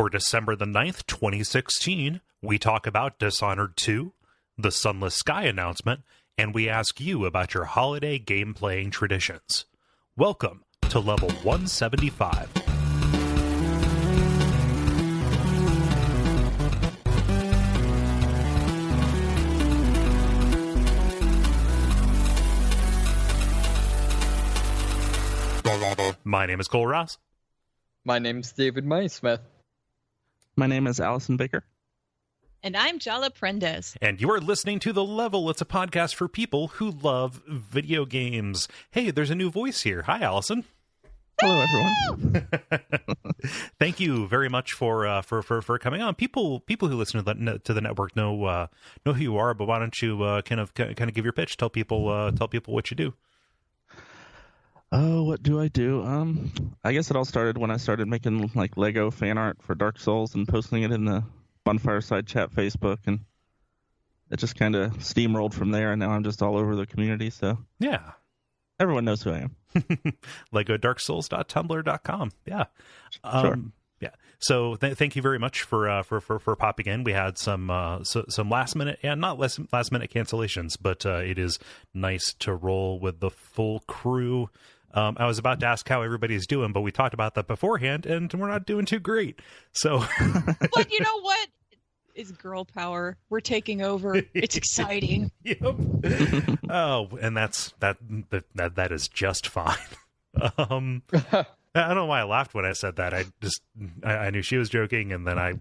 For December the 9th, 2016, we talk about Dishonored 2, the Sunless Sky announcement, and we ask you about your holiday game-playing traditions. Welcome to Level 175. My name is Kole Ross. My name's David Maysmith. My name is Allison Baker. And I'm Jala Prendes. And you are listening to The Level. It's a podcast for people who love video games. Hey, there's a new voice here. Hi, Allison. Hello, everyone. Thank you very much for coming on. People who listen to the network know who you are, but why don't you kind of give your pitch? Tell people what you do. Oh, what do I do? I guess it all started when I started making like Lego fan art for Dark Souls and posting it in the Bonfireside Chat Facebook, and it just kind of steamrolled from there. And now I'm just all over the community. So yeah, everyone knows who I am. LegoDarkSouls.tumblr.com. Yeah, sure. Yeah. So thank you very much for popping in. We had some last minute and not last minute cancellations, but it is nice to roll with the full crew. I was about to ask how everybody's doing, but we talked about that beforehand, and we're not doing too great. So, but you know what? It's girl power. We're taking over. It's exciting. Yep. Oh, and that is just fine. I don't know why I laughed when I said that. I knew she was joking, and then I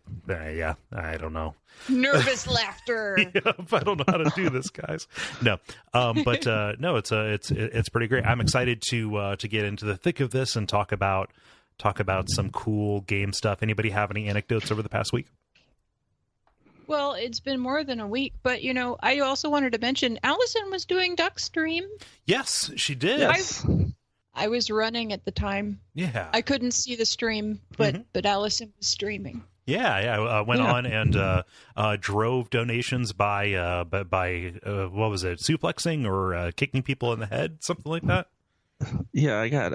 don't know. Nervous laughter. Yep, I don't know how to do this, guys. No, but no, it's pretty great. I'm excited to get into the thick of this and talk about some cool game stuff. Anybody have any anecdotes over the past week? Well, it's been more than a week, but I also wanted to mention Allison was doing Duckstream. Yes, she did. Yes. I was running at the time. Yeah. I couldn't see the stream, but Allison was streaming. Yeah. I went on and drove donations by what was it, suplexing or kicking people in the head, something like that. Yeah, I got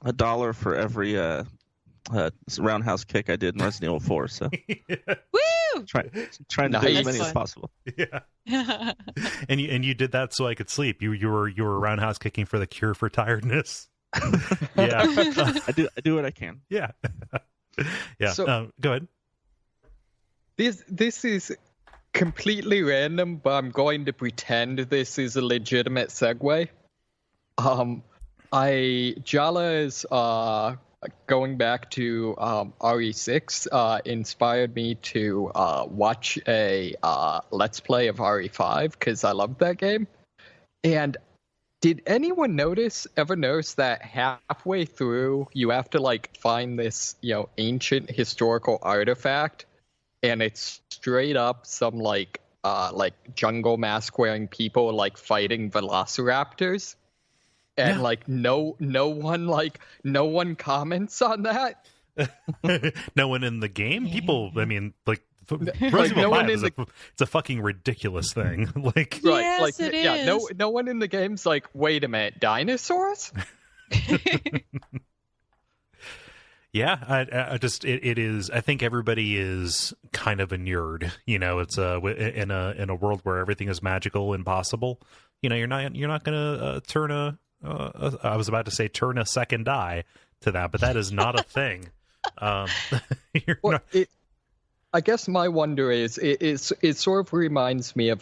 $1 for every roundhouse kick I did in Resident Evil 4. So woo! Trying to do as many as possible. Yeah. and you did that so I could sleep. You were roundhouse kicking for the cure for tiredness. Yeah. I do what I can. Yeah. Yeah. So, go ahead. This is completely random, but I'm going to pretend this is a legitimate segue. Jala is going back to RE6 inspired me to watch a Let's Play of RE5 because I love that game. And did anyone ever notice that halfway through you have to find this ancient historical artifact, and it's straight up some jungle mask wearing people fighting velociraptors? And no one comments on that. No one in the game. People, I mean, no one in it's a fucking ridiculous thing. Right, yes, it is. No one in the game's wait a minute, dinosaurs? Yeah, it is. I think everybody is kind of a nerd. It's in a world where everything is magical and possible. You're not gonna turn I was about to say turn a second eye to that, but that is not a thing. I guess my wonder is it sort of reminds me of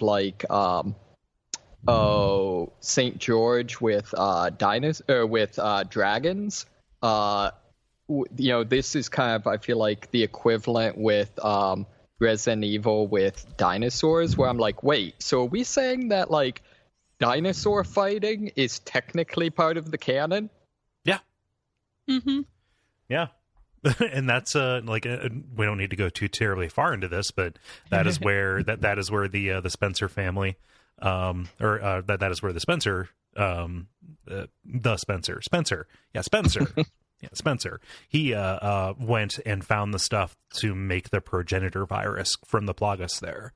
St. George with dragons. This is kind of, I feel like, the equivalent with Resident Evil with dinosaurs, where I'm wait, so are we saying that dinosaur fighting is technically part of the canon? Yeah. Mm-hmm. Yeah. And that's we don't need to go too terribly far into this, but that is where that is where the Spencer family that is where the Spencer Spencer he went and found the stuff to make the progenitor virus from the Plagas there.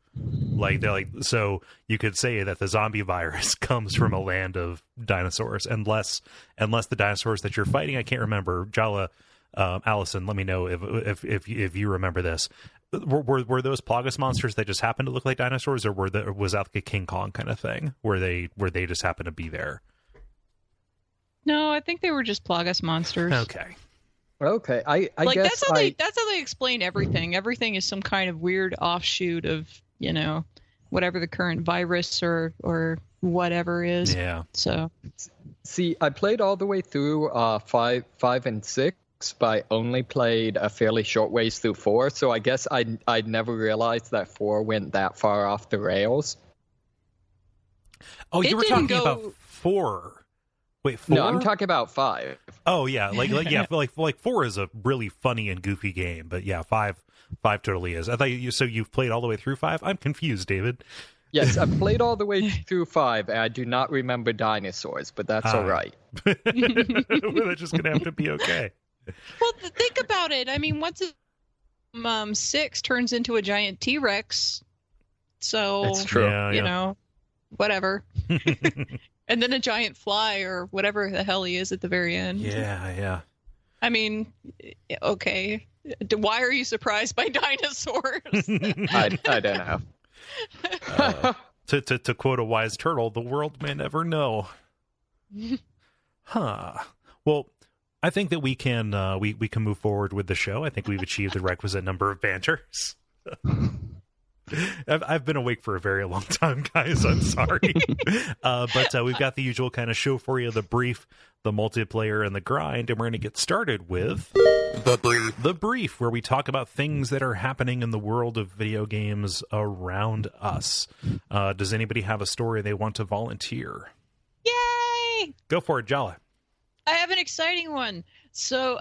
So you could say that the zombie virus comes from a land of dinosaurs, unless the dinosaurs that you're fighting, I can't remember. Jala, Allison, let me know if you remember this. Were those Plagas monsters that just happened to look like dinosaurs, or was that like a King Kong kind of thing where they just happened to be there? No, I think they were just Plagas monsters. Okay. I like guess that's how they explain everything. Everything is some kind of weird offshoot of, whatever the current virus or whatever is. Yeah. So see, I played all the way through 5 and 6, but I only played a fairly short ways through 4. So I guess I'd never realized that 4 went that far off the rails. Oh, you were talking about 4. Wait, 4? No, I'm talking about 5. Oh yeah, like 4 is a really funny and goofy game, but yeah, 5 totally is. I thought you've played all the way through 5. I'm confused, David. Yes, I've played all the way through 5, and I do not remember dinosaurs, but that's all right. We're just gonna have to be okay. Well, think about it. I mean, once 6 turns into a giant T-Rex, so that's true. Yeah, whatever. And then a giant fly or whatever the hell he is at the very end. Yeah. I mean, okay. Why are you surprised by dinosaurs? I don't know. To quote a wise turtle, the world may never know. Huh. Well, I think that we can move forward with the show. I think we've achieved the requisite number of banters. I've been awake for a very long time, guys. I'm sorry. But we've got the usual kind of show for you, the brief, the multiplayer, and the grind. And we're going to get started with the brief, where we talk about things that are happening in the world of video games around us. Does anybody have a story they want to volunteer? Yay! Go for it, Jala. I have an exciting one. So,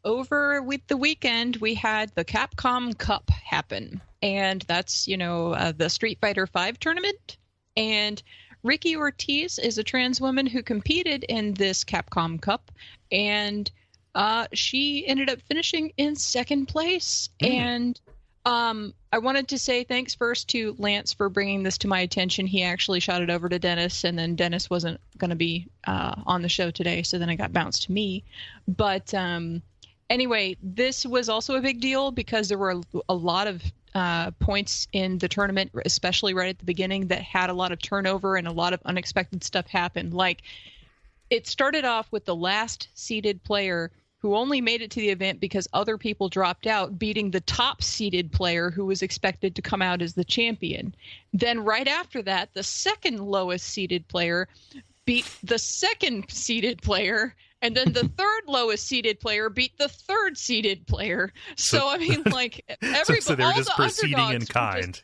over with the weekend, we had the Capcom Cup happen. And that's, the Street Fighter V tournament. And Ricky Ortiz is a trans woman who competed in this Capcom Cup. And she ended up finishing in second place. And I wanted to say thanks first to Lance for bringing this to my attention. He actually shot it over to Dennis, and then Dennis wasn't going to be on the show today, so then it got bounced to me. But anyway, this was also a big deal because there were a lot of points in the tournament, especially right at the beginning, that had a lot of turnover and a lot of unexpected stuff happen. Like, it started off with the last seeded player who only made it to the event because other people dropped out, beating the top seeded player who was expected to come out as the champion. Then right after that, the second lowest seeded player beat the second seeded player, and then the third lowest seeded player beat the third seeded player. So I mean, like, everybody, so they were just proceeding in kind.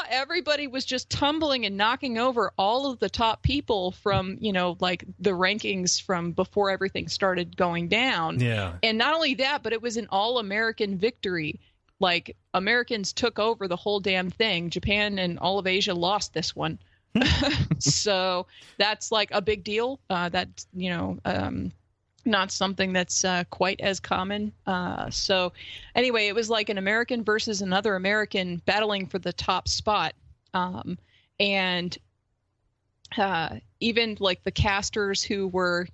Everybody was just tumbling and knocking over all of the top people from, like the rankings from before everything started going down. Yeah. And not only that, but it was an all-American victory. Like, Americans took over the whole damn thing. Japan and all of Asia lost this one. So that's like a big deal. That's, not something that's quite as common. So anyway, it was like an American versus another American battling for the top spot. And even like the casters who were,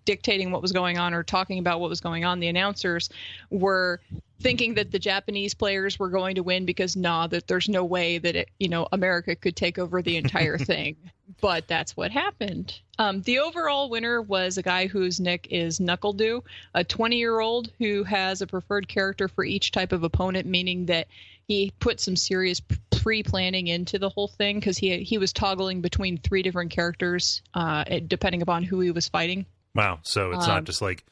dictating what was going on or talking about what was going on, the announcers were thinking that the Japanese players were going to win because that there's no way that America could take over the entire thing. But that's what happened. The overall winner was a guy whose nick is Knuckledoo, a 20-year-old who has a preferred character for each type of opponent, meaning that he put some serious pre-planning into the whole thing because he was toggling between 3 different characters depending upon who he was fighting. Wow. So it's not just like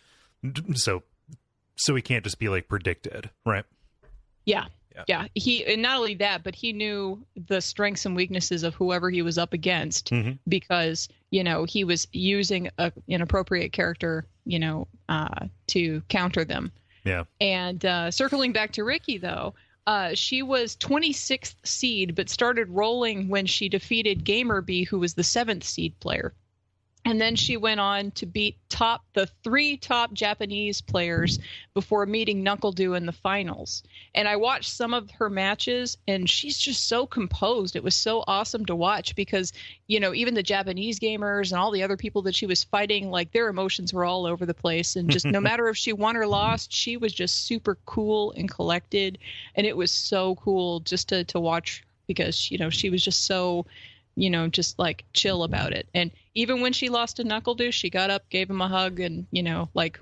so he can't just be like predicted, right? Yeah. And not only that, but he knew the strengths and weaknesses of whoever he was up against because, he was using an appropriate character, to counter them. Yeah. And circling back to Ricky, though, she was 26th seed, but started rolling when she defeated Gamer B, who was the 7th seed player. And then she went on to beat the 3 top Japanese players before meeting NuckleDoo in the finals. And I watched some of her matches, and she's just so composed. It was so awesome to watch because, even the Japanese gamers and all the other people that she was fighting, like their emotions were all over the place. And just no matter if she won or lost, she was just super cool and collected. And it was so cool just to watch because, she was just so, just like chill about it. And even when she lost to NuckleDoo, she got up, gave him a hug, and,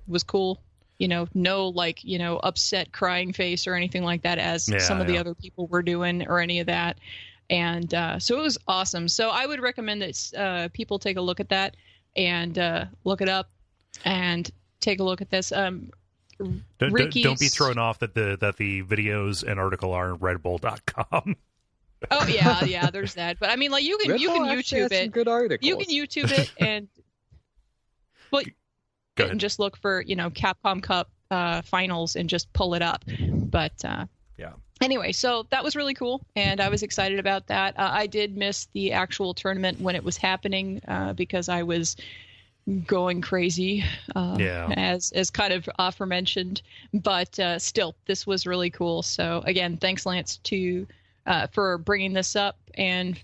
was cool. No upset crying face or anything like that as some of the other people were doing or any of that. And so it was awesome. So I would recommend that people take a look at that and look it up and take a look at this. Don't be thrown off that the videos and article are on redbull.com. Oh yeah, there's that. But I mean, like you can YouTube it. Good articles. You can YouTube it and and just look for Capcom Cup finals and just pull it up. But anyway, so that was really cool, and I was excited about that. I did miss the actual tournament when it was happening because I was going crazy, as kind of aforementioned. But still, this was really cool. So again, thanks, Lance, for bringing this up. And,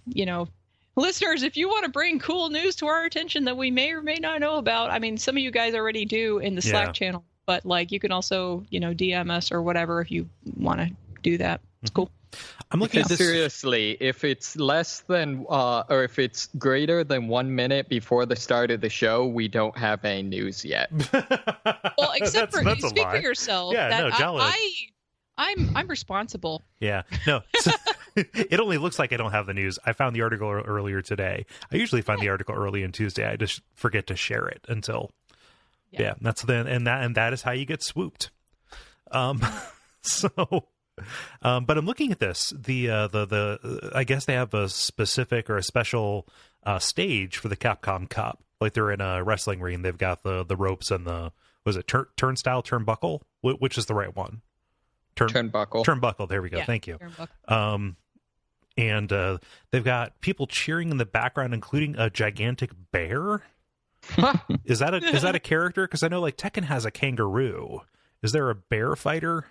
listeners, if you want to bring cool news to our attention that we may or may not know about, I mean, some of you guys already do in the Slack channel, but like you can also, DM us or whatever if you want to do that. It's cool. I'm looking at this. Seriously, if it's less than or if it's greater than 1 minute before the start of the show, we don't have any news yet. Well, except for you speak for yourself. Yeah, Jala. I'm responsible. Yeah. No. It only looks like I don't have the news. I found the article earlier today. I usually find the article early on Tuesday. I just forget to share it until. Yeah. That's and that is how you get swooped. So. But I'm looking at this. The I guess they have a specific or a special stage for the Capcom Cup. Like they're in a wrestling ring. They've got the ropes and turnbuckle. Which is the right one? Turnbuckle. There we go. Thank you. And they've got people cheering in the background, including a gigantic bear. Is that a character? Because I know like Tekken has a kangaroo. Is there a bear fighter?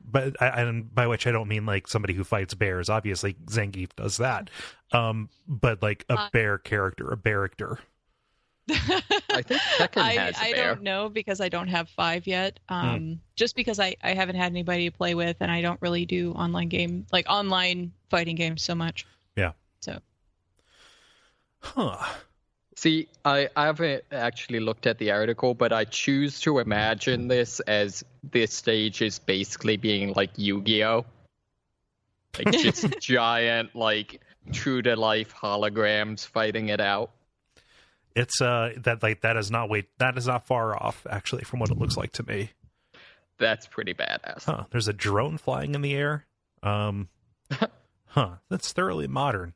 But and by which I don't mean like somebody who fights bears. Obviously, Zangief does that. But like a bear character, a baractor. I think Tekken has a bear. I don't know because I don't have 5 yet. Just because I haven't had anybody to play with, and I don't really do online fighting games so much. Yeah. So. Huh. See, I haven't actually looked at the article, but I choose to imagine this as this stage is basically being like Yu-Gi-Oh! Like just giant, like true to life holograms fighting it out. It's that is not far off actually from what it looks like to me. That's pretty badass. Huh. There's a drone flying in the air. That's thoroughly modern.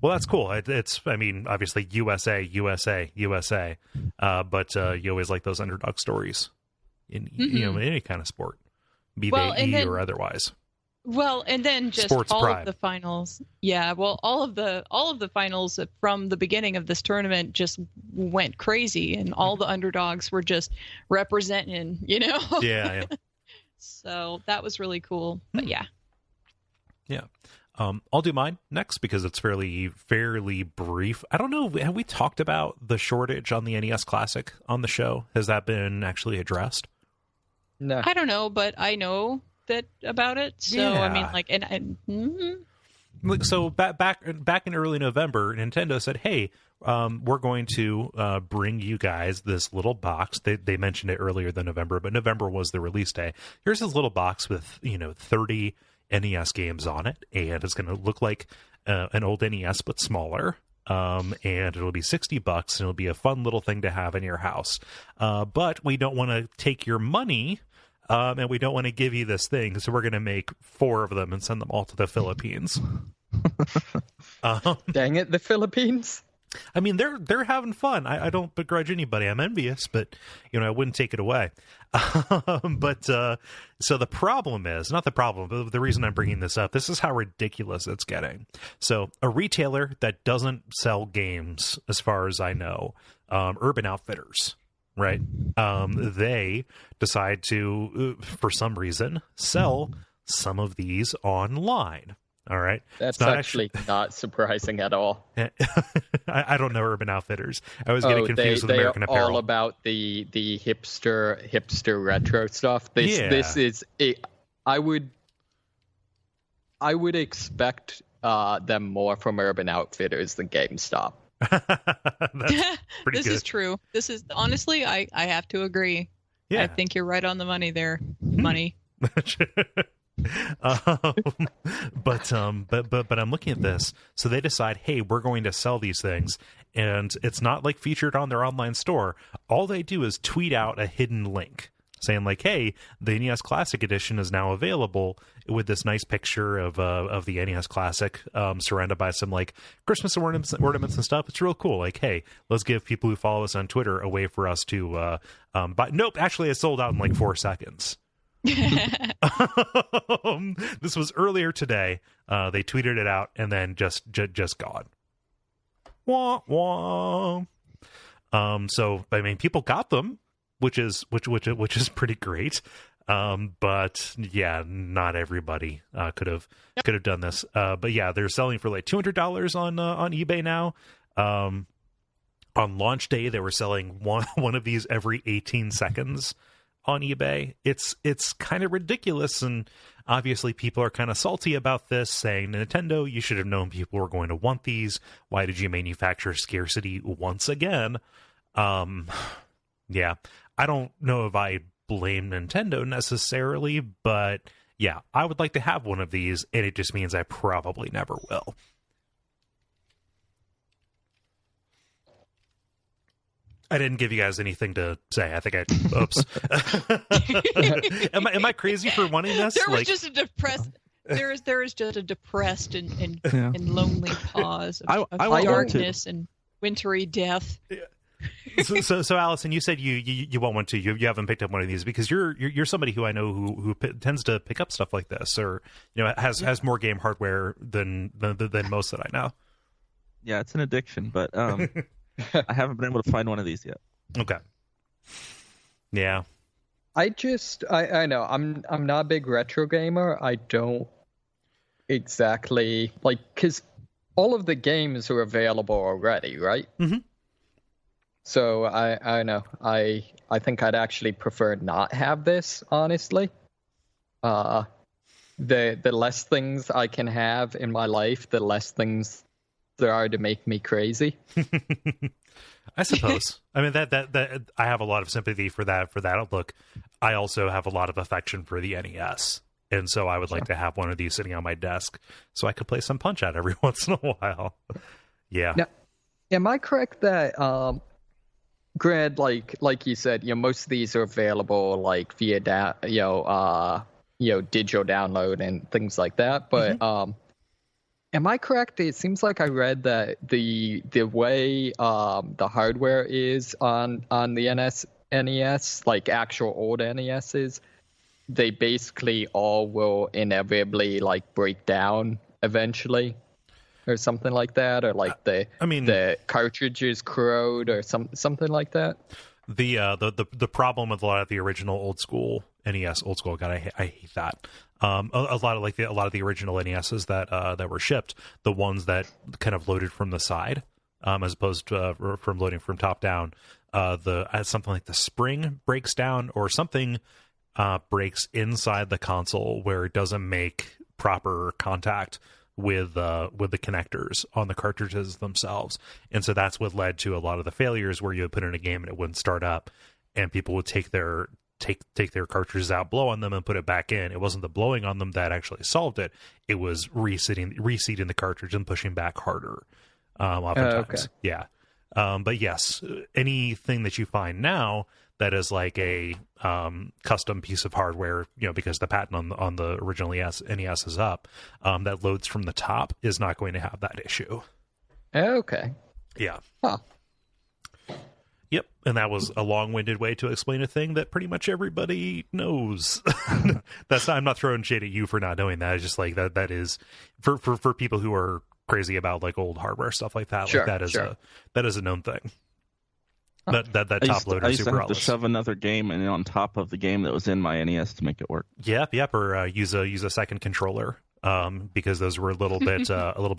Well, that's cool. It's I mean, obviously USA, but you always like those underdog stories in in any kind of sport, be they or otherwise. Well, and then just Sports all pride. of the finals. Yeah, well, all of the finals from the beginning of this tournament just went crazy, and all the underdogs were just representing, Yeah. So that was really cool. But yeah. I'll do mine next because it's fairly brief. I don't know. Have we talked about the shortage on the NES Classic on the show? Has that been actually addressed? No, I don't know, but I know that about it. So I mean, like, So back in early November, Nintendo said, "Hey, we're going to bring you guys this little box." They mentioned it earlier than November, but November was the release day. Here's this little box with 30 NES games on it, and it's going to look like an old NES but smaller. And it'll be $60, and it'll be a fun little thing to have in your house. But we don't want to take your money. And we don't want to give you this thing, so we're going to make 4 of them and send them all to the Philippines. Dang it, the Philippines! I mean, they're having fun. I don't begrudge anybody. I'm envious, but I wouldn't take it away. But so the problem is not the problem, but the reason I'm bringing this up. This is how ridiculous it's getting. So a retailer that doesn't sell games, as far as I know, Urban Outfitters, right? They decide to, for some reason, sell some of these online. All right. That's actually not surprising at all. I don't know Urban Outfitters. I was getting confused with American Apparel. They are all about the hipster retro stuff. This is it. I would expect them more from Urban Outfitters than GameStop. That's pretty This good. is true. This is honestly, I have to agree. Yeah. I think you're right on the money there. Money. But I'm looking at this. So they decide, hey, we're going to sell these things, and it's not like featured on their online store. All they do is tweet out a hidden link saying like, hey, the NES Classic Edition is now available with this nice picture of the NES Classic surrounded by some like Christmas ornaments and stuff. It's real cool. Like, hey, let's give people who follow us on Twitter a way for us to buy. Nope, actually it sold out in like 4 seconds. This was earlier today. They tweeted it out and then just gone. Wah, wah. So I mean, people got them, which is pretty great. But yeah, not everybody could have done this. But yeah, they're selling for like $200 on eBay now. On launch day, they were selling one of these every 18 seconds. On eBay. It's kind of ridiculous, and obviously people are kind of salty about this, saying, Nintendo, you should have known people were going to want these. Why did you manufacture scarcity once again? Yeah, I don't know if I blame Nintendo necessarily, but yeah, I would like to have one of these, and it just means I probably never will. I didn't give you guys anything to say. I think oops. Am I crazy for wanting this? There was just a depressed. There is just a depressed and lonely pause of darkness and wintry death. So Allison, you said you want one too. You haven't picked up one of these because you're somebody who I know who tends to pick up stuff like this, or has more game hardware than most that I know. Yeah, it's an addiction, but I haven't been able to find one of these yet. Okay. Yeah. I know I'm not a big retro gamer. I don't exactly because all of the games are available already, right? Mm-hmm. So I know I think I'd actually prefer not have this, honestly. The less things I can have in my life, the less things there are to make me crazy. I suppose. I mean that I have a lot of sympathy for that outlook. I also have a lot of affection for the NES, and so I would like to have one of these sitting on my desk so I could play some Punch-Out every once in a while. Yeah. Now, am I correct that Greg, like you said, most of these are available like via digital download and things like that, but am I correct? It seems like I read that the way the hardware is on the NES, like actual old NESs, they basically all will inevitably like break down eventually, or something like that, or like the cartridges corrode or something like that. The problem with a lot of the original old school NES, God, I hate that. A lot of the original NESs that were shipped, the ones that kind of loaded from the side, as opposed to from loading from top down, something like the spring breaks down or something breaks inside the console where it doesn't make proper contact with the connectors on the cartridges themselves, and so that's what led to a lot of the failures where you would put in a game and it wouldn't start up, and people would take their cartridges out, blow on them, and put it back in. It wasn't the blowing on them that actually solved it. It was reseating the cartridge and pushing back harder. Oftentimes, okay. Yeah. But yes, anything that you find now that is like a custom piece of hardware, because the patent on the original NES is up, that loads from the top is not going to have that issue. Okay. Yeah. Huh. Yep, and that was a long-winded way to explain a thing that pretty much everybody knows. I'm not throwing shade at you for not knowing that. It's just like that is for people who are crazy about like old hardware stuff like that. Sure, like that is a known thing. That top loader I is used super to have to shove another game in on top of the game that was in my NES to make it work. Yep, or use a second controller because those were a little bit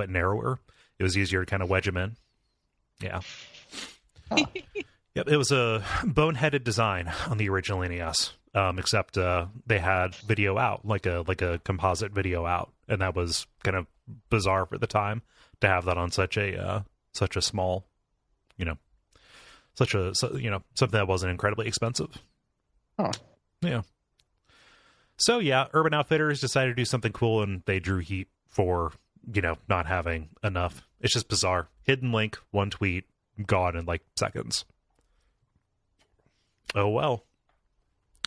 narrower. It was easier to kind of wedge them in. Yeah. Huh. Yep, it was a boneheaded design on the original NES, except they had video out, like a composite video out, and that was kind of bizarre for the time to have that on such a small, something that wasn't incredibly expensive. Huh. Yeah. So yeah, Urban Outfitters decided to do something cool, and they drew heat for not having enough. It's just bizarre. Hidden link, one tweet, gone in like seconds. Oh, well.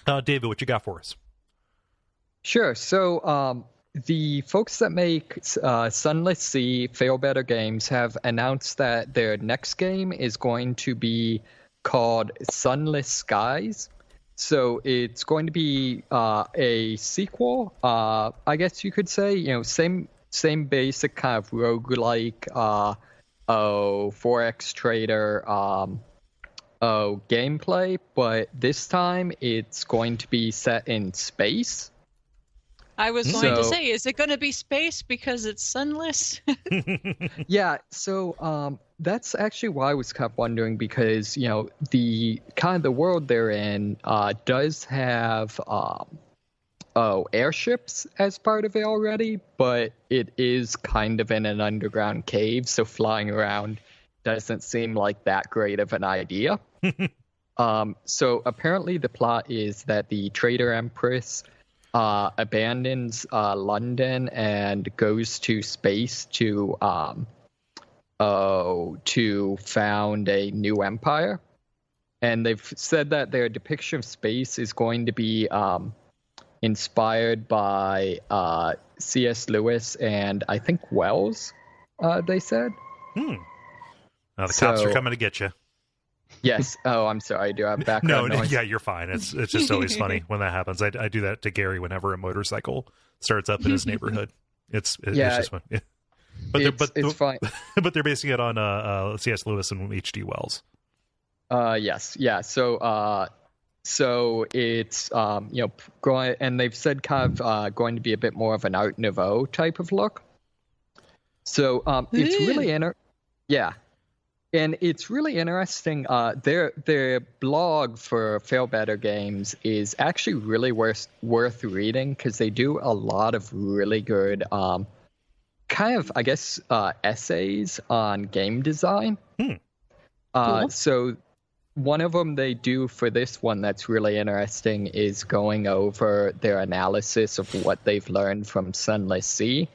David, what you got for us? Sure. So the folks that make Sunless Sea, Failbetter games have announced that their next game is going to be called Sunless Skies. So it's going to be a sequel, I guess you could say, same basic kind of roguelike, 4X trader, gameplay, but this time it's going to be set in space. I was going to say, is it going to be space because it's sunless? Yeah, so that's actually why I was kind of wondering, because the kind of the world they're in does have airships as part of it already, but it is kind of in an underground cave, so flying around doesn't seem like that great of an idea. So apparently the plot is that the Trader Empress abandons London and goes to space to found a new empire. And they've said that their depiction of space is going to be inspired by C.S. Lewis and I think Wells, they said. Now the cops are coming to get you. Yes. Oh, I'm sorry. I do have background noise. Yeah, you're fine. It's just always funny when that happens. I do that to Gary whenever a motorcycle starts up in his neighborhood. It's just fun. Yeah. It's fine. But they're basing it on C.S. Lewis and H.G. Wells. Yes. Yeah. So it's going, and they've said kind of going to be a bit more of an Art Nouveau type of look. So it's really yeah. And it's really interesting. Their blog for Failbetter Games is actually really worth reading, because they do a lot of really good kind of, I guess, essays on game design. Cool. So one of them they do for this one that's really interesting is going over their analysis of what they've learned from Sunless Sea,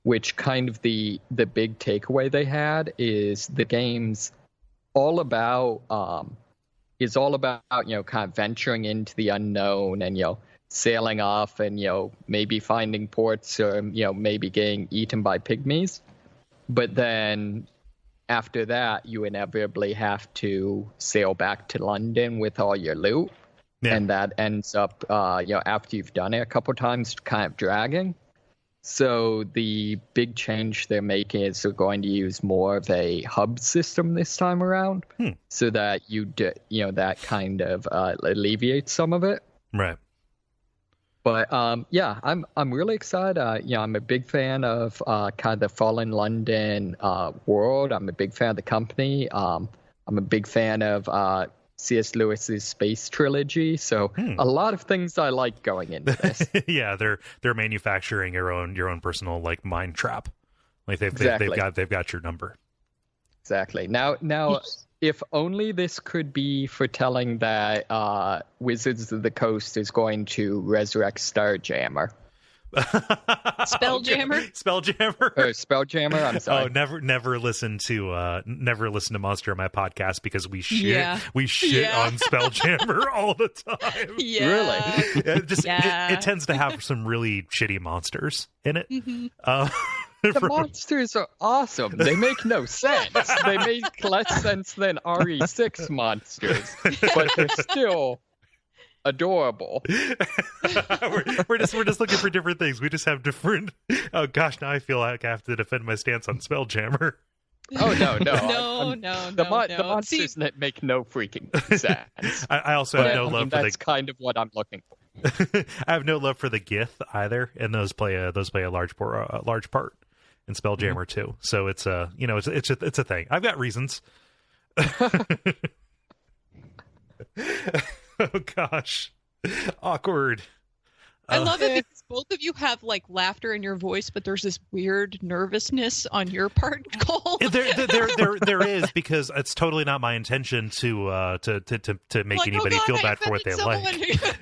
which kind of the big takeaway they had is the game's all about kind of venturing into the unknown and sailing off and maybe finding ports or maybe getting eaten by pygmies, but then after that you inevitably have to sail back to London with all your loot. Yeah. And that ends up after you've done it a couple times kind of dragging. So the big change they're making is they're going to use more of a hub system this time around, so that that kind of alleviates some of it. Right. But yeah, I'm really excited. I'm a big fan of kind of the Fallen London world. I'm a big fan of the company. I'm a big fan of C.S. Lewis's space trilogy, so a lot of things I like going into this. Yeah, they're manufacturing your own personal like mind trap. Like they've got your number. Exactly. Now, if only this could be foretelling that Wizards of the Coast is going to resurrect Starjammer. Spelljammer? Spelljammer. I'm sorry. Oh, never listen to Monster on my podcast, because we shit on Spelljammer all the time. Yeah. Really? It tends to have some really shitty monsters in it. Mm-hmm. The monsters are awesome. They make no sense. They make less sense than RE6 monsters, but they're still adorable. we're just looking for different things. We just have different. Oh gosh, now I feel like I have to defend my stance on Spelljammer. Oh no! The monsters that make no freaking sense. I also have no love for that's kind of what I'm looking for. I have no love for the Gith either, and those play a large part in Spelljammer too. So it's it's a thing. I've got reasons. Oh gosh, awkward. I love it because both of you have like laughter in your voice, but there's this weird nervousness on your part, Cole. There is, because it's totally not my intention to make anybody feel bad for what they like.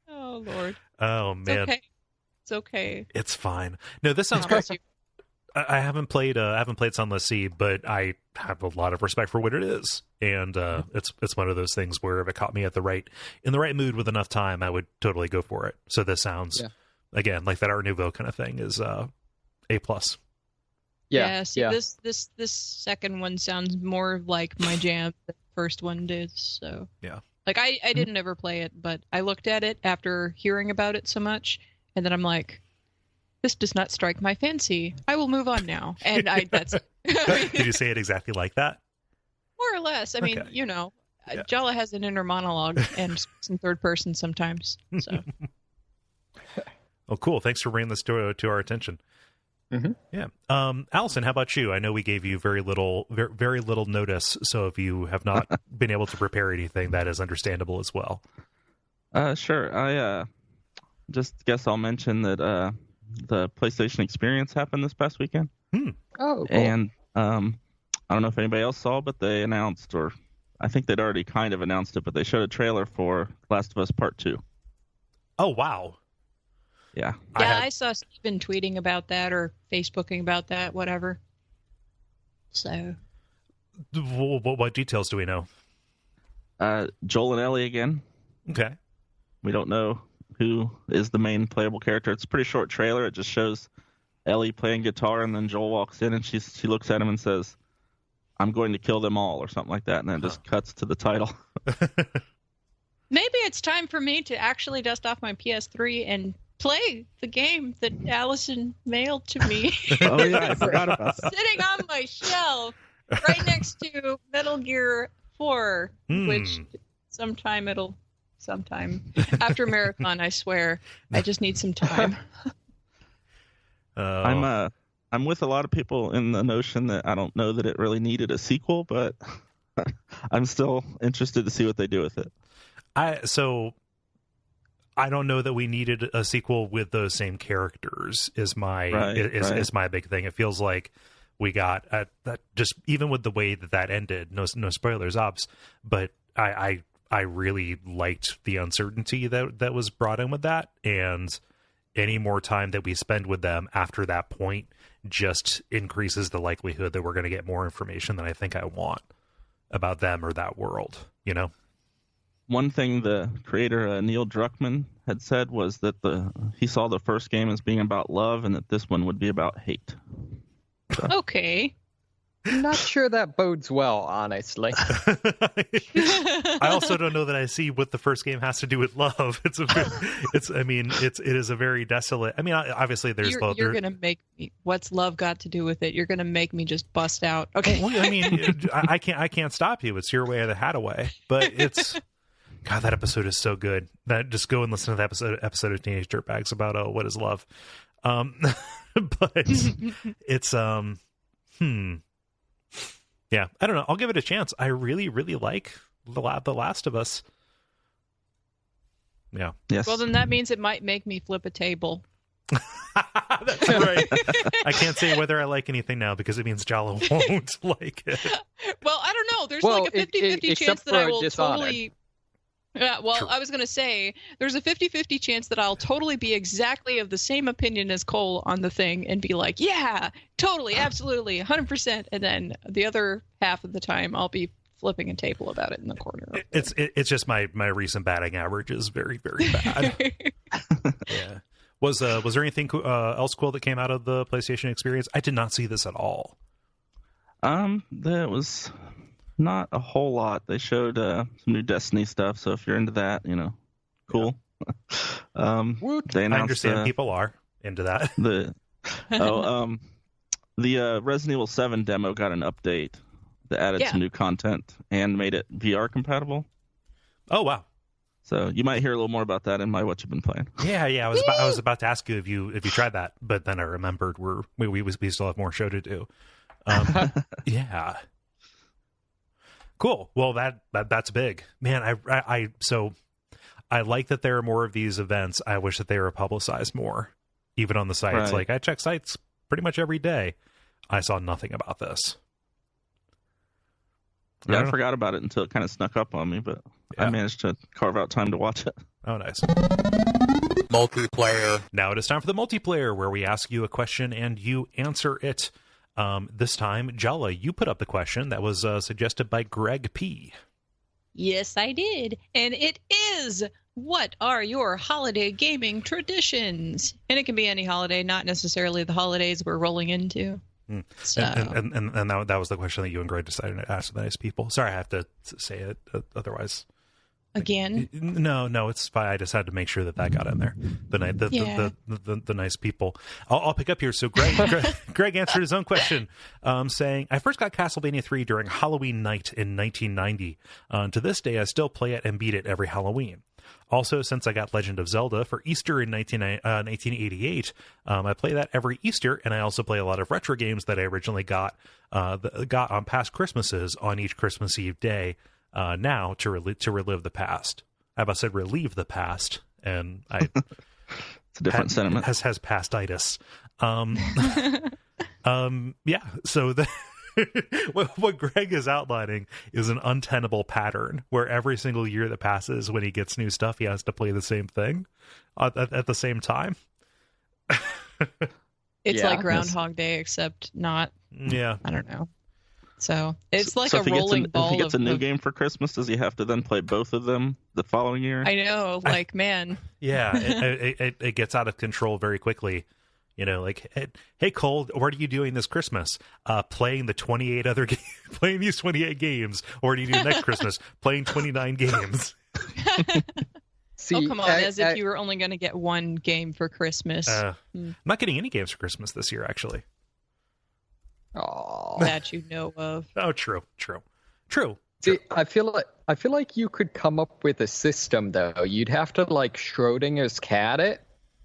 Oh Lord. Oh man. It's okay. It's fine. No, this sounds great. I haven't played Sunless Sea, but I have a lot of respect for what it is, and it's one of those things where if it caught me in the right mood with enough time, I would totally go for it. So this sounds again like that Art Nouveau kind of thing is A+. This second one sounds more like my jam than the first one did. So like I didn't ever play it, but I looked at it after hearing about it so much, and then I'm like, this does not strike my fancy. I will move on now. And that's Did you say it exactly like that? More or less. I mean, Jala has an inner monologue and speaks in third person sometimes. So. Oh, cool. Thanks for bringing this to our attention. Mm-hmm. Yeah. Allison, how about you? I know we gave you very little notice, so if you have not been able to prepare anything, that is understandable as well. Sure. I just guess I'll mention that the PlayStation Experience happened this past weekend. Oh, cool. And I don't know if anybody else saw, but they announced, or I think they'd already kind of announced it, but they showed a trailer for Last of Us Part 2. Oh, wow. Yeah. I saw Steven tweeting about that or Facebooking about that, whatever. So. What details do we know? Joel and Ellie again. Okay. We don't know who is the main playable character. It's a pretty short trailer. It just shows Ellie playing guitar, and then Joel walks in and she looks at him and says, "I'm going to kill them all," or something like that, and then it just cuts to the title. Maybe it's time for me to actually dust off my PS3 and play the game that Allison mailed to me. Oh yeah, I forgot about that. Sitting on my shelf right next to Metal Gear 4, which sometime after Marathon, I swear. I just need some time. I'm with a lot of people in the notion that I don't know that it really needed a sequel, but I'm still interested to see what they do with it. I don't know that we needed a sequel with those same characters is my big thing. It feels like we got that just even with the way that ended, no spoilers, obs, but I really liked the uncertainty that was brought in with that, and any more time that we spend with them after that point just increases the likelihood that we're going to get more information than I think I want about them or that world, you know? One thing the creator, Neil Druckmann, had said was that he saw the first game as being about love and that this one would be about hate. So. Okay. I'm not sure that bodes well, honestly. I also don't know that I see what the first game has to do with love. It is a very desolate. I mean, obviously there's love. You're going to make me. What's love got to do with it? You're going to make me just bust out. Okay. Well, I mean, I can't stop you. It's your way or the Hadaway. But it's God, that episode is so good. That just go and listen to the episode of Teenage Dirtbags about what is love. But it's yeah, I don't know. I'll give it a chance. I really, really like The Last of Us. Yeah. Yes. Well, then that means it might make me flip a table. That's right. I can't say whether I like anything now because it means Jala won't like it. Well, I don't know. There's like a 50-50 chance that I will Dishonored. totally... Yeah, well, True. I was going to say, there's a 50-50 chance that I'll totally be exactly of the same opinion as Cole on the thing and be like, yeah, totally, absolutely, 100%. And then the other half of the time, I'll be flipping a table about it in the corner. It's just my recent batting average is very, very bad. Yeah. Was there anything else cool that came out of the PlayStation experience? I did not see this at all. There was not a whole lot. They showed some new Destiny stuff, so if you're into that, cool. They announced, I understand people are into that. The Resident Evil 7 demo got an update that added some new content and made it VR compatible. Oh wow! So you might hear a little more about that in my What You've Been Playing. Yeah. I was about to ask you if you tried that, but then I remembered we still have more show to do. Yeah. Cool. Well, that's big, man. I like that there are more of these events. I wish that they were publicized more, even on the sites. Right. Like I check sites pretty much every day. I saw nothing about this. Yeah, I forgot about it until it kind of snuck up on me, but I managed to carve out time to watch it. Oh, nice. Multiplayer. Now it is time for the multiplayer, where we ask you a question and you answer it. This time, Jala, you put up the question that was suggested by Greg P. Yes, I did. And it is, what are your holiday gaming traditions? And it can be any holiday, not necessarily the holidays we're rolling into. So. And that was the question that you and Greg decided to ask the nice people. Sorry, I have to say it. Otherwise, again, no, it's fine. I just had to make sure that got in there. The nice people. I'll pick up here. So Greg answered his own question, saying, "I first got Castlevania 3 during Halloween night in 1990. To this day, I still play it and beat it every Halloween. Also, since I got Legend of Zelda for Easter in 1988, I play that every Easter, and I also play a lot of retro games that I originally got on past Christmases on each Christmas Eve day now to relive the past." I about said relieve the past, and it's a different sentiment. Has pastitis. Yeah, so what Greg is outlining is an untenable pattern where every single year that passes, when he gets new stuff, he has to play the same thing at the same time. It's like Groundhog Day, except not. Yeah. I don't know. So it's like a rolling ball. If he gets a new game for Christmas, does he have to then play both of them the following year? I know, man. Yeah, it gets out of control very quickly. Like, hey, Kole, what are you doing this Christmas? Playing the 28 other games, playing these 28 games. Or what do you do next Christmas? Playing 29 games. See, come on, as if you were only going to get one game for Christmas. I'm not getting any games for Christmas this year, actually. Oh, that you know of. Oh, true. See, I feel like you could come up with a system though. You'd have to like Schrodinger's cat it.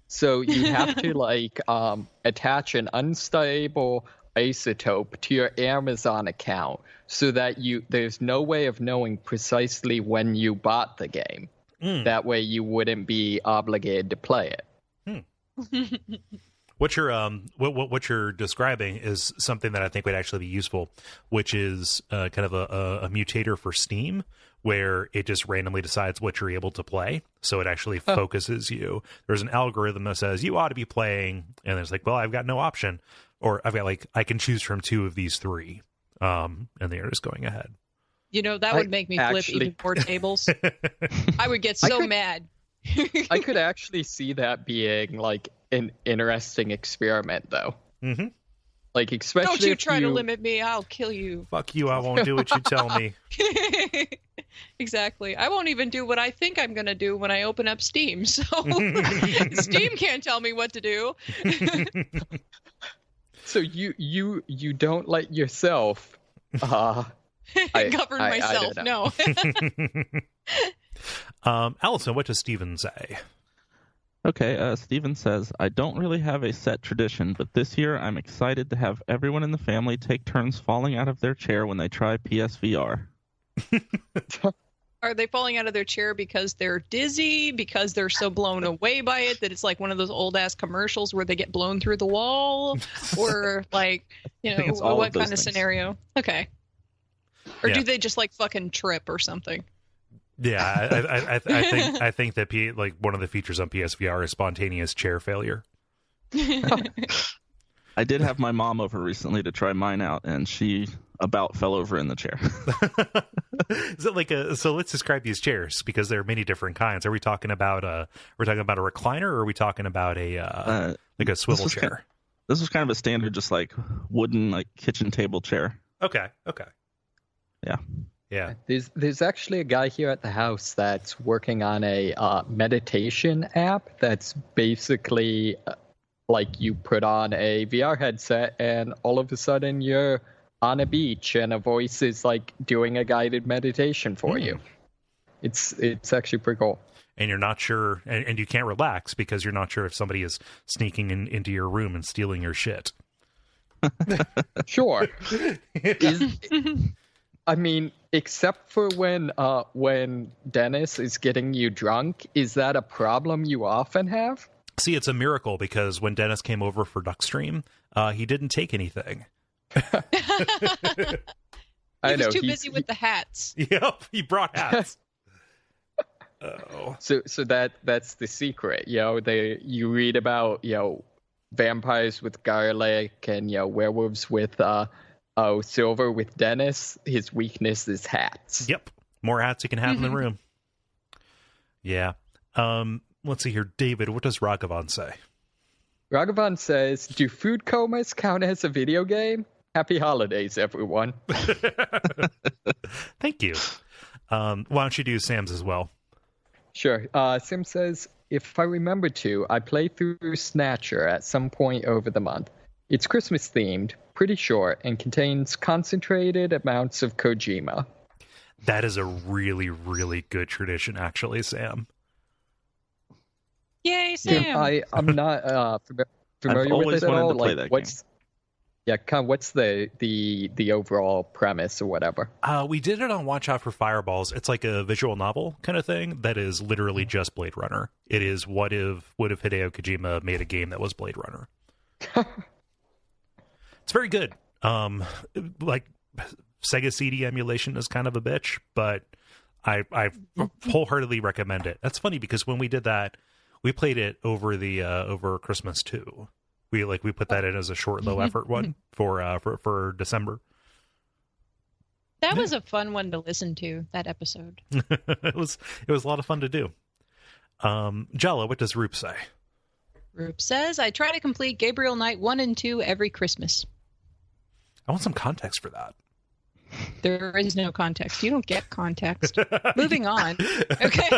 So you have to attach an unstable isotope to your Amazon account so that there's no way of knowing precisely when you bought the game. That way you wouldn't be obligated to play it. What you're describing is something that I think would actually be useful, which is kind of a mutator for Steam, where it just randomly decides what you're able to play. So it actually focuses you. There's an algorithm that says you ought to be playing, and it's like, well, I've got no option, or I've got I can choose from 2 of these 3, and they're just going ahead. That would make me flip even more tables. I would get so mad. I could actually see that being like an interesting experiment, though. Mm-hmm. Like, especially don't you try to limit me, I'll kill you. Fuck you, I won't do what you tell me. Exactly. I won't even do what I think I'm going to do when I open up Steam. So Steam can't tell me what to do. So you don't let yourself govern myself. No. Allison, what does Steven say? Okay, Steven says, I don't really have a set tradition, but this year I'm excited to have everyone in the family take turns falling out of their chair when they try PSVR. Are they falling out of their chair because they're dizzy, because they're so blown away by it that it's like one of those old-ass commercials where they get blown through the wall? Or, what kind of scenario? Okay. Or do they just, fucking trip or something? Yeah, I think that one of the features on PSVR is spontaneous chair failure. I did have my mom over recently to try mine out, and she about fell over in the chair. Is it like so let's describe these chairs because there are many different kinds. Are we talking about a recliner, or are we talking about a like a swivel chair? This was kind of a standard, just like wooden, like kitchen table chair. Okay. Yeah. There's actually a guy here at the house that's working on a meditation app that's basically like you put on a VR headset and all of a sudden you're on a beach and a voice is like doing a guided meditation for you. It's actually pretty cool. And you're not sure, and you can't relax because you're not sure if somebody is sneaking into your room and stealing your shit. Sure. I mean, except for when Dennis is getting you drunk, is that a problem you often have? See, it's a miracle because when Dennis came over for Duckstream, he didn't take anything. He was too busy with the hats. Yep, he brought hats. Oh. So that's the secret, you read about, vampires with garlic and, werewolves with, silver with Dennis. His weakness is hats. Yep. More hats you can have in the room. Yeah. Let's see here. David, what does Ragavan say? Ragavan says, do food comas count as a video game? Happy holidays, everyone. Thank you. Why don't you do Sam's as well? Sure. Sim says, if I remember to, I played through Snatcher at some point over the month. It's Christmas themed, pretty short, and contains concentrated amounts of Kojima. That is a really, really good tradition, actually, Sam. Yay, Sam! I'm not familiar with it at all. Like, what's the overall premise or whatever? We did it on Watch Out for Fireballs. It's like a visual novel kind of thing that is literally just Blade Runner. It is what if Hideo Kojima made a game that was Blade Runner. It's very good. Like Sega CD emulation is kind of a bitch, but I wholeheartedly recommend it. That's funny because when we did that, we played it over Christmas too. We put that in as a short, low effort one for December. That was a fun one to listen to, that episode. It was a lot of fun to do. Jala, what does Roop say? Roop says, I try to complete Gabriel Knight 1 and 2 every Christmas. I want some context for that. There is no context. You don't get context. Moving on. Okay.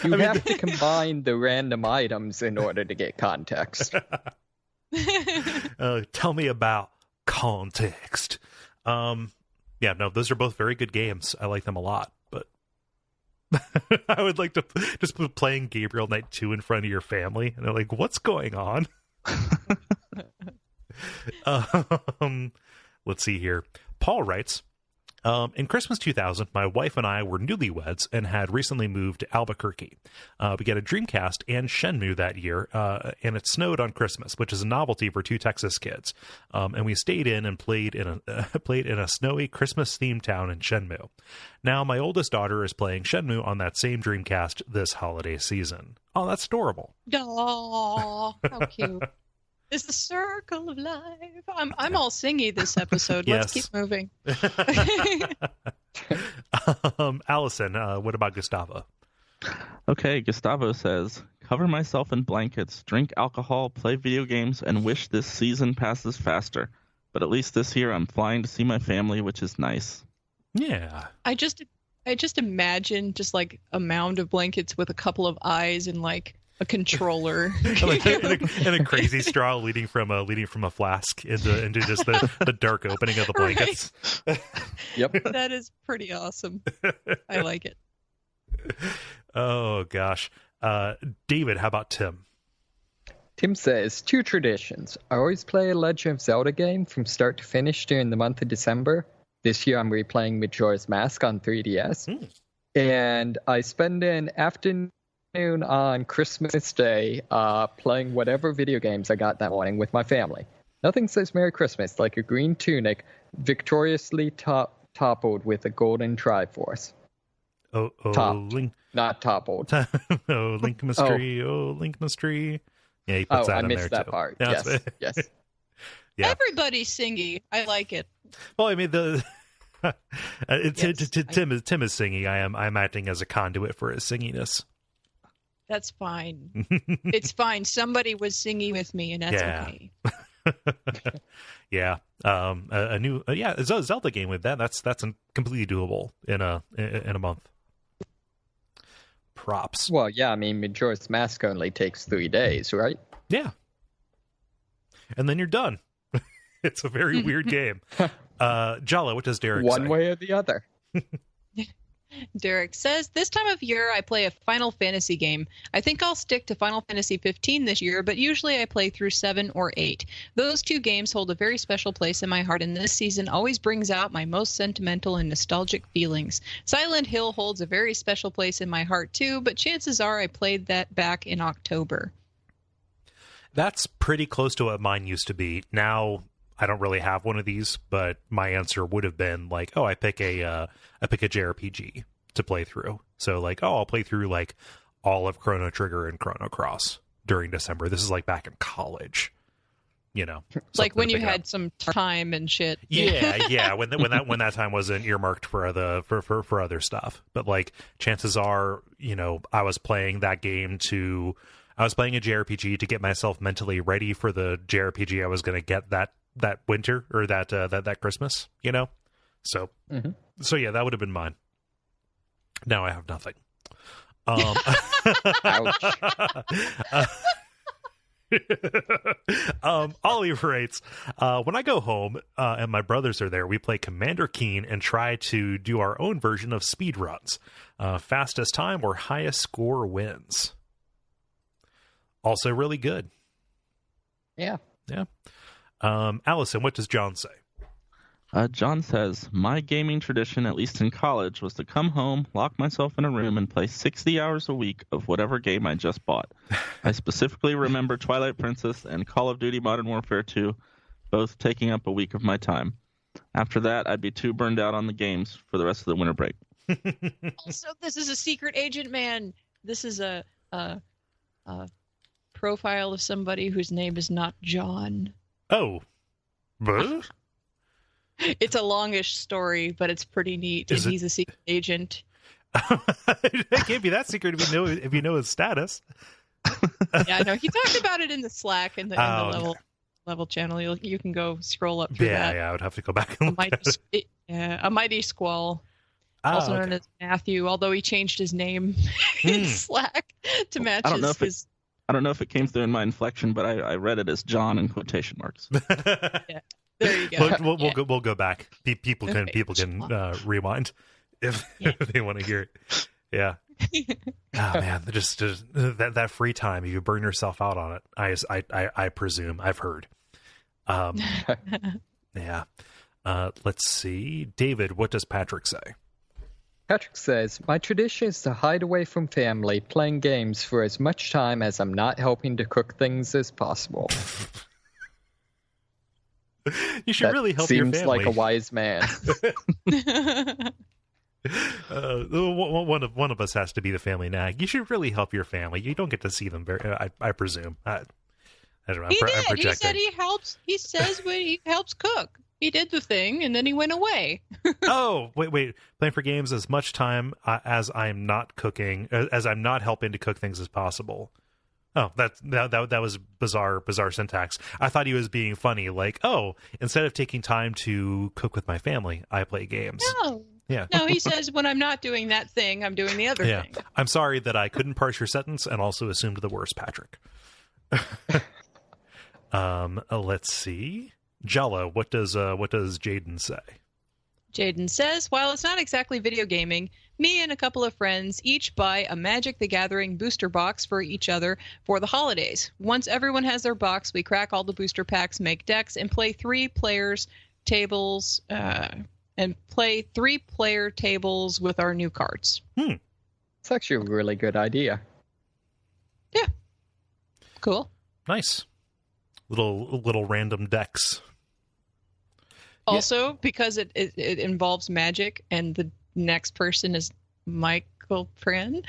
You have to combine the random items in order to get context. Tell me about context. Yeah, no, those are both very good games. I like them a lot, but I would like to just put playing Gabriel Knight 2 in front of your family, and they're like, what's going on? Let's see here. Paul writes, in Christmas 2000, my wife and I were newlyweds and had recently moved to Albuquerque. We got a Dreamcast and Shenmue that year, and it snowed on Christmas, which is a novelty for two Texas kids. And we stayed in and played in a snowy Christmas-themed town in Shenmue. Now, my oldest daughter is playing Shenmue on that same Dreamcast this holiday season. Oh, that's adorable. Aw, how cute. It's the circle of life. I'm all singy this episode. Let's keep moving. Allison, what about Gustavo? Okay, Gustavo says, cover myself in blankets, drink alcohol, play video games, and wish this season passes faster. But at least this year I'm flying to see my family, which is nice. Yeah. I just imagine just like a mound of blankets with a couple of eyes and like a controller and a crazy straw leading from a flask into just the dark opening of the blankets. Right. Yep, that is pretty awesome. I like it. Oh gosh, David, how about Tim? Tim says 2 traditions. I always play a Legend of Zelda game from start to finish during the month of December. This year I'm replaying Majora's Mask on 3DS, and I spend an afternoon on Christmas Day playing whatever video games I got that morning with my family. Nothing says Merry Christmas like a green tunic victoriously toppled with a golden Triforce. Link, not toppled. Link mystery. Link mystery. Yeah, he puts that I in missed there that too. part. Yeah, yes. Yeah. Everybody's singy. I like it. Well, I mean the Yes, Tim is singing. I'm acting as a conduit for his singiness. That's fine. It's fine. Somebody was singing with me, and that's okay. Yeah. A new a Zelda game with that. That's completely doable in a month. Props. Well, yeah, I mean, Majora's Mask only takes 3 days, right? Yeah. And then you're done. It's a very weird game. Jala, what does Derek say? One way or the other. Derek says, this time of year I play a Final Fantasy game. I think I'll stick to Final Fantasy 15 this year, but usually I play through 7 or 8. Those two games hold a very special place in my heart, and this season always brings out my most sentimental and nostalgic feelings. Silent Hill holds a very special place in my heart too, but chances are I played that back in October. That's pretty close to what mine used to be. Now I don't really have one of these, but my answer would have been like, oh, I pick a JRPG to play through. So like, oh, I'll play through like all of Chrono Trigger and Chrono Cross during December. This is like back in college, you know, like when you had some time and shit. Yeah. When that time wasn't earmarked for for other stuff. But like, chances are, you know, I was playing a JRPG to get myself mentally ready for the JRPG I was going to get that winter or that Christmas, you know? So, So yeah, that would have been mine. Now I have nothing. Ouch. Ollie writes, when I go home and my brothers are there, we play Commander Keen and try to do our own version of speed runs. Fastest time or highest score wins. Also really good. Yeah. Allison, what does John say? John says, my gaming tradition, at least in college, was to come home, lock myself in a room, and play 60 hours a week of whatever game I just bought. I specifically remember Twilight Princess and Call of Duty Modern Warfare 2, both taking up a week of my time. After that, I'd be too burned out on the games for the rest of the winter break. Also, this is a secret agent man. This is a profile of somebody whose name is not John. Oh. Huh? It's a longish story, but it's pretty neat. And he's a secret agent. It can't be that secret if you know his status. Yeah, no, he talked about it in the Slack and the level channel. You can go scroll up through that. Yeah, I would have to go back and look at it. A Mighty Squall, also known as Matthew, although he changed his name in Slack to match his... I don't know if it came through in my inflection, but I read it as John in quotation marks. Yeah. There you go. We'll go back. People can rewind if they want to hear it. Yeah. Oh man, just that free time, you burn yourself out on it. I presume I've heard. Yeah. Let's see, David. What does Patrick say? Patrick says, my tradition is to hide away from family, playing games for as much time as I'm not helping to cook things as possible. You should really help your family. Seems like a wise man. One of us has to be the family nag. You should really help your family. You don't get to see them I presume. I don't know. He did. He said he helps. He says when he helps cook. He did the thing, and then he went away. Oh, wait. Playing for games as much time as I'm not cooking, as I'm not helping to cook things as possible. Oh, that was bizarre syntax. I thought he was being funny, like, oh, instead of taking time to cook with my family, I play games. No. Yeah. No, he says when I'm not doing that thing, I'm doing the other thing. I'm sorry that I couldn't parse your sentence and also assumed the worst, Patrick. Let's see. Jala, what does Jaden say? Jaden says, while it's not exactly video gaming, me and a couple of friends each buy a Magic the Gathering booster box for each other for the holidays. Once everyone has their box, we crack all the booster packs, make decks, and play three-player tables with our new cards. It's actually a really good idea. Yeah. Cool. Nice. Little random decks. Also, because it involves magic, and the next person is Mike Michael Pran.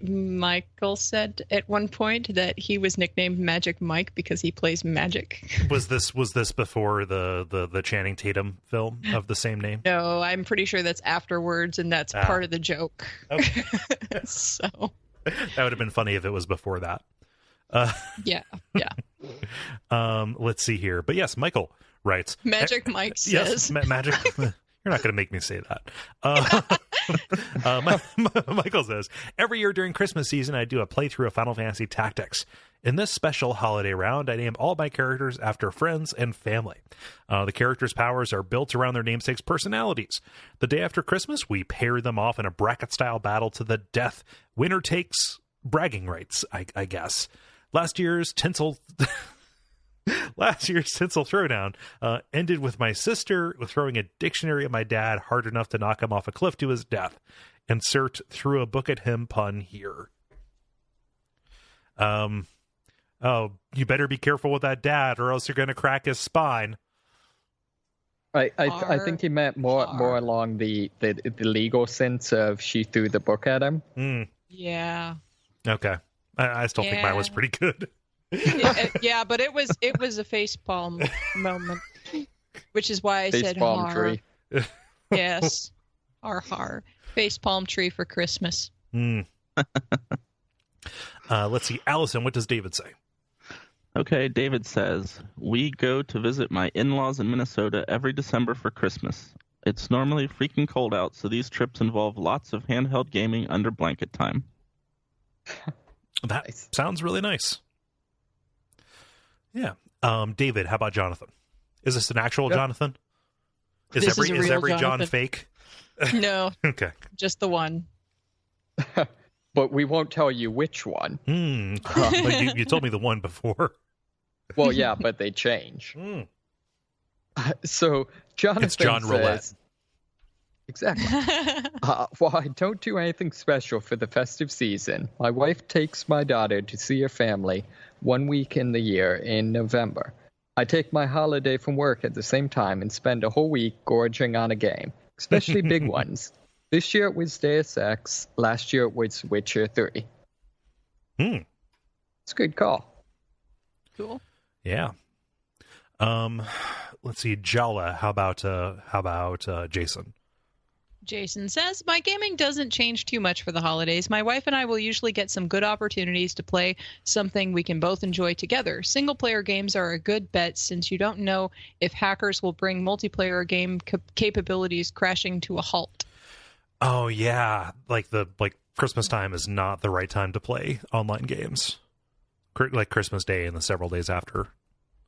Michael said at one point that he was nicknamed Magic Mike because he plays magic. Was this before the Channing Tatum film of the same name? No, I'm pretty sure that's afterwards, and that's part of the joke. Okay. So that would have been funny if it was before that. Yeah. Let's see here. But yes, Michael writes. Magic Mike says. Yes, magic. You're not going to make me say that. Michael says, every year during Christmas season, I do a playthrough of Final Fantasy Tactics. In this special holiday round, I name all my characters after friends and family. The characters' powers are built around their namesakes' personalities. The day after Christmas, we pair them off in a bracket-style battle to the death. Winner takes bragging rights, I guess. Last year's Tinsel Throwdown ended with my sister throwing a dictionary at my dad hard enough to knock him off a cliff to his death. Insert threw a book at him pun here. Oh, you better be careful with that dad or else you're going to crack his spine. I think he meant more along the legal sense of she threw the book at him. Yeah. Okay. I still think mine was pretty good. Yeah, but it was a facepalm moment, which is why I said facepalm tree. Yes, har. Facepalm tree for Christmas. Let's see, Allison. What does David say? Okay, David says, we go to visit my in-laws in Minnesota every December for Christmas. It's normally freaking cold out, so these trips involve lots of handheld gaming under blanket time. That sounds really nice. Yeah. David, how about Jonathan? Is this an actual Jonathan? Is every John fake? No. Okay. Just the one. But we won't tell you which one. You told me the one before. Well, yeah, but they change. So Jonathan it's John says, Roulette. Exactly. While I don't do anything special for the festive season, my wife takes my daughter to see her family 1 week in the year in November. I take my holiday from work at the same time and spend a whole week gorging on a game, especially big ones. This year it was Deus Ex. Last year it was Witcher 3. It's a good call. Cool. Yeah. Let's see, Jala. How about Jason? Jason says, my gaming doesn't change too much for the holidays. My wife and I will usually get some good opportunities to play something we can both enjoy together. Single-player games are a good bet since you don't know if hackers will bring multiplayer game capabilities crashing to a halt. Oh, yeah. Like Christmas time is not the right time to play online games. Like Christmas Day and the several days after,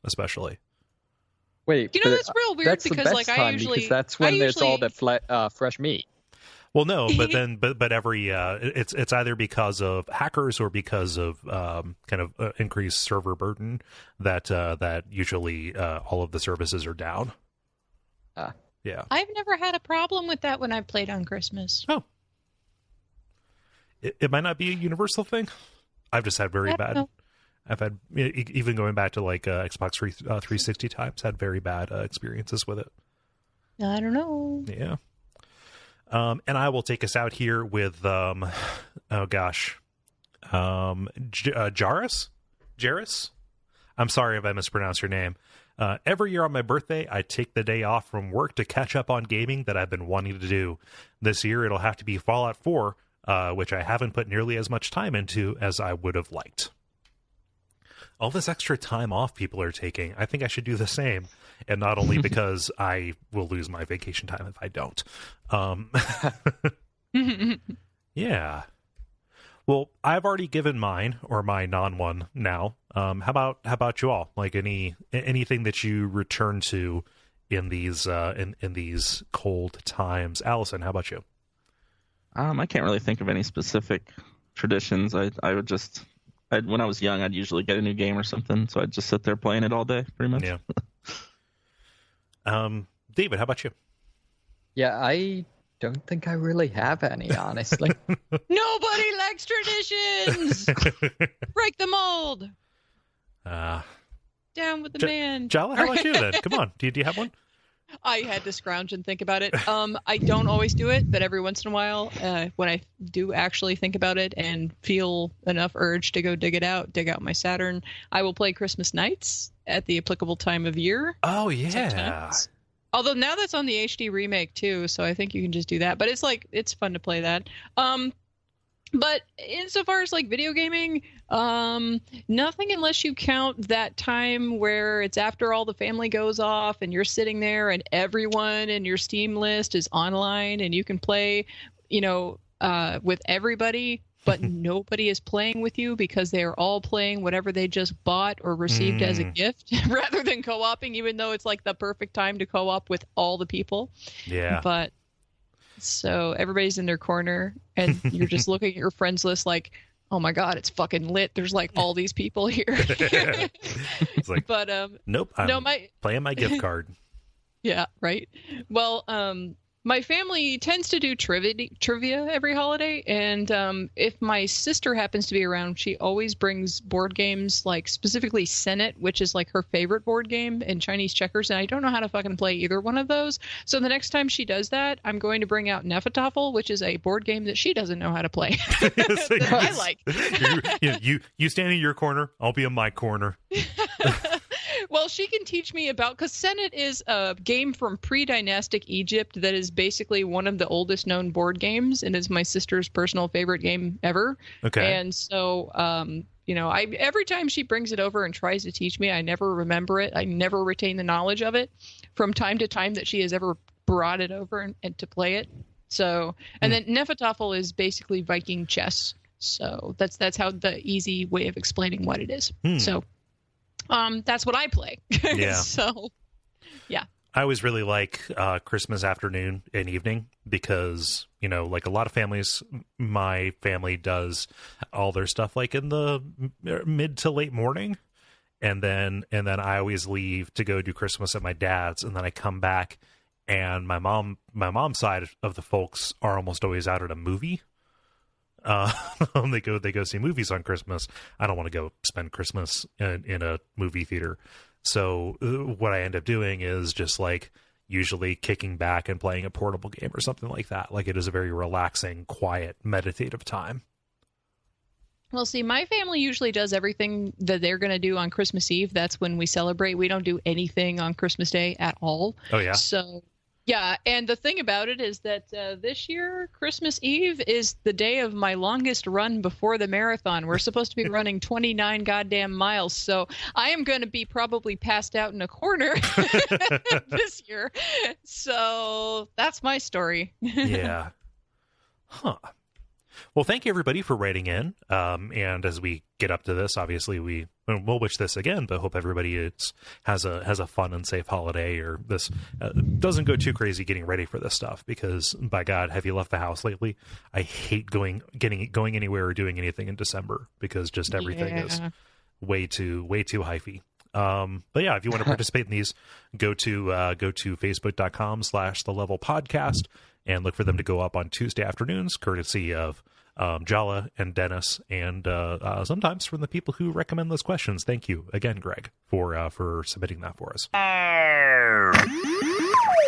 especially. Wait, that's real weird that's because the best time because that's when there's all the fresh meat. Well, no, but every it's either because of hackers or because of kind of increased server burden that usually all of the services are down. Yeah, I've never had a problem with that when I've played on Christmas. Oh, it might not be a universal thing. I've just had very bad. I've had, even going back to like Xbox 360 times, had very bad experiences with it. I don't know. Yeah. And I will take us out here with, Jairus? I'm sorry if I mispronounced your name. Every year on my birthday, I take the day off from work to catch up on gaming that I've been wanting to do. This year, it'll have to be Fallout 4, which I haven't put nearly as much time into as I would have liked. All this extra time off people are taking, I think I should do the same. And not only because I will lose my vacation time if I don't. Yeah. Well, I've already given mine, or my non-one now. How about you all? Like anything that you return to in these in these cold times? Allison, how about you? I can't really think of any specific traditions. I would just... when I was young, I'd usually get a new game or something, so I'd just sit there playing it all day, pretty much. Yeah. David, how about you? Yeah, I don't think I really have any, honestly. Nobody likes traditions! Break the mold! Down with the man. Jala, how about you then? Come on. Do you have one? I had to scrounge and think about it. I don't always do it, but every once in a while, when I do actually think about it and feel enough urge to go dig out my Saturn, I will play Christmas Nights at the applicable time of year. Oh, yeah. Sometimes. Although now that's on the HD remake too, so I think you can just do that. But it's fun to play that. But insofar as like video gaming, nothing unless you count that time where it's after all the family goes off and you're sitting there and everyone in your Steam list is online and you can play, with everybody, but nobody is playing with you because they are all playing whatever they just bought or received as a gift rather than co-oping, even though it's like the perfect time to co-op with all the people. Yeah. But so everybody's in their corner and you're just looking at your friends list like, oh my God, it's fucking lit. There's like all these people here. It's like, but nope, I'm playing my gift card. Yeah, right. Well, my family tends to do trivia every holiday, and if my sister happens to be around, she always brings board games, like specifically Senet, which is like her favorite board game, and Chinese checkers, and I don't know how to fucking play either one of those. So the next time she does that, I'm going to bring out Nefertafel, which is a board game that she doesn't know how to play. That I like. You stand in your corner, I'll be in my corner. Well, she can teach me about, because Senet is a game from pre-dynastic Egypt that is basically one of the oldest known board games and is my sister's personal favorite game ever. Okay. And so, every time she brings it over and tries to teach me, I never remember it. I never retain the knowledge of it from time to time that she has ever brought it over and to play it. So, and then Nefertafel is basically Viking chess. So that's how the easy way of explaining what it is. So. That's what I play. Yeah. So, yeah. I always really like Christmas afternoon and evening because, like a lot of families, my family does all their stuff like in the mid to late morning. And then I always leave to go do Christmas at my dad's. And then I come back and my mom's side of the folks are almost always out at a movie. They go see movies on Christmas. I don't want to go spend Christmas in a movie theater. So what I end up doing is just like usually kicking back and playing a portable game or something like that. Like it is a very relaxing, quiet, meditative time. Well, see, my family usually does everything that they're going to do on Christmas Eve. That's when we celebrate. We don't do anything on Christmas Day at all. Oh, yeah. So, yeah. And the thing about it is that this year, Christmas Eve is the day of my longest run before the marathon. We're supposed to be running 29 goddamn miles. So I am going to be probably passed out in a corner this year. So that's my story. Yeah. Huh. Well, thank you everybody for writing in. And as we get up to this, obviously we'll wish this again, but hope everybody has a fun and safe holiday, or this doesn't go too crazy getting ready for this stuff. Because by God, have you left the house lately? I hate going anywhere or doing anything in December because just everything is way too hyphy. But yeah, if you want to participate in these, go to facebook.com/thelevelpodcast and look for them to go up on Tuesday afternoons, courtesy of Jala and Dennis, and sometimes from the people who recommend those questions. Thank you again, Greg, for submitting that for us.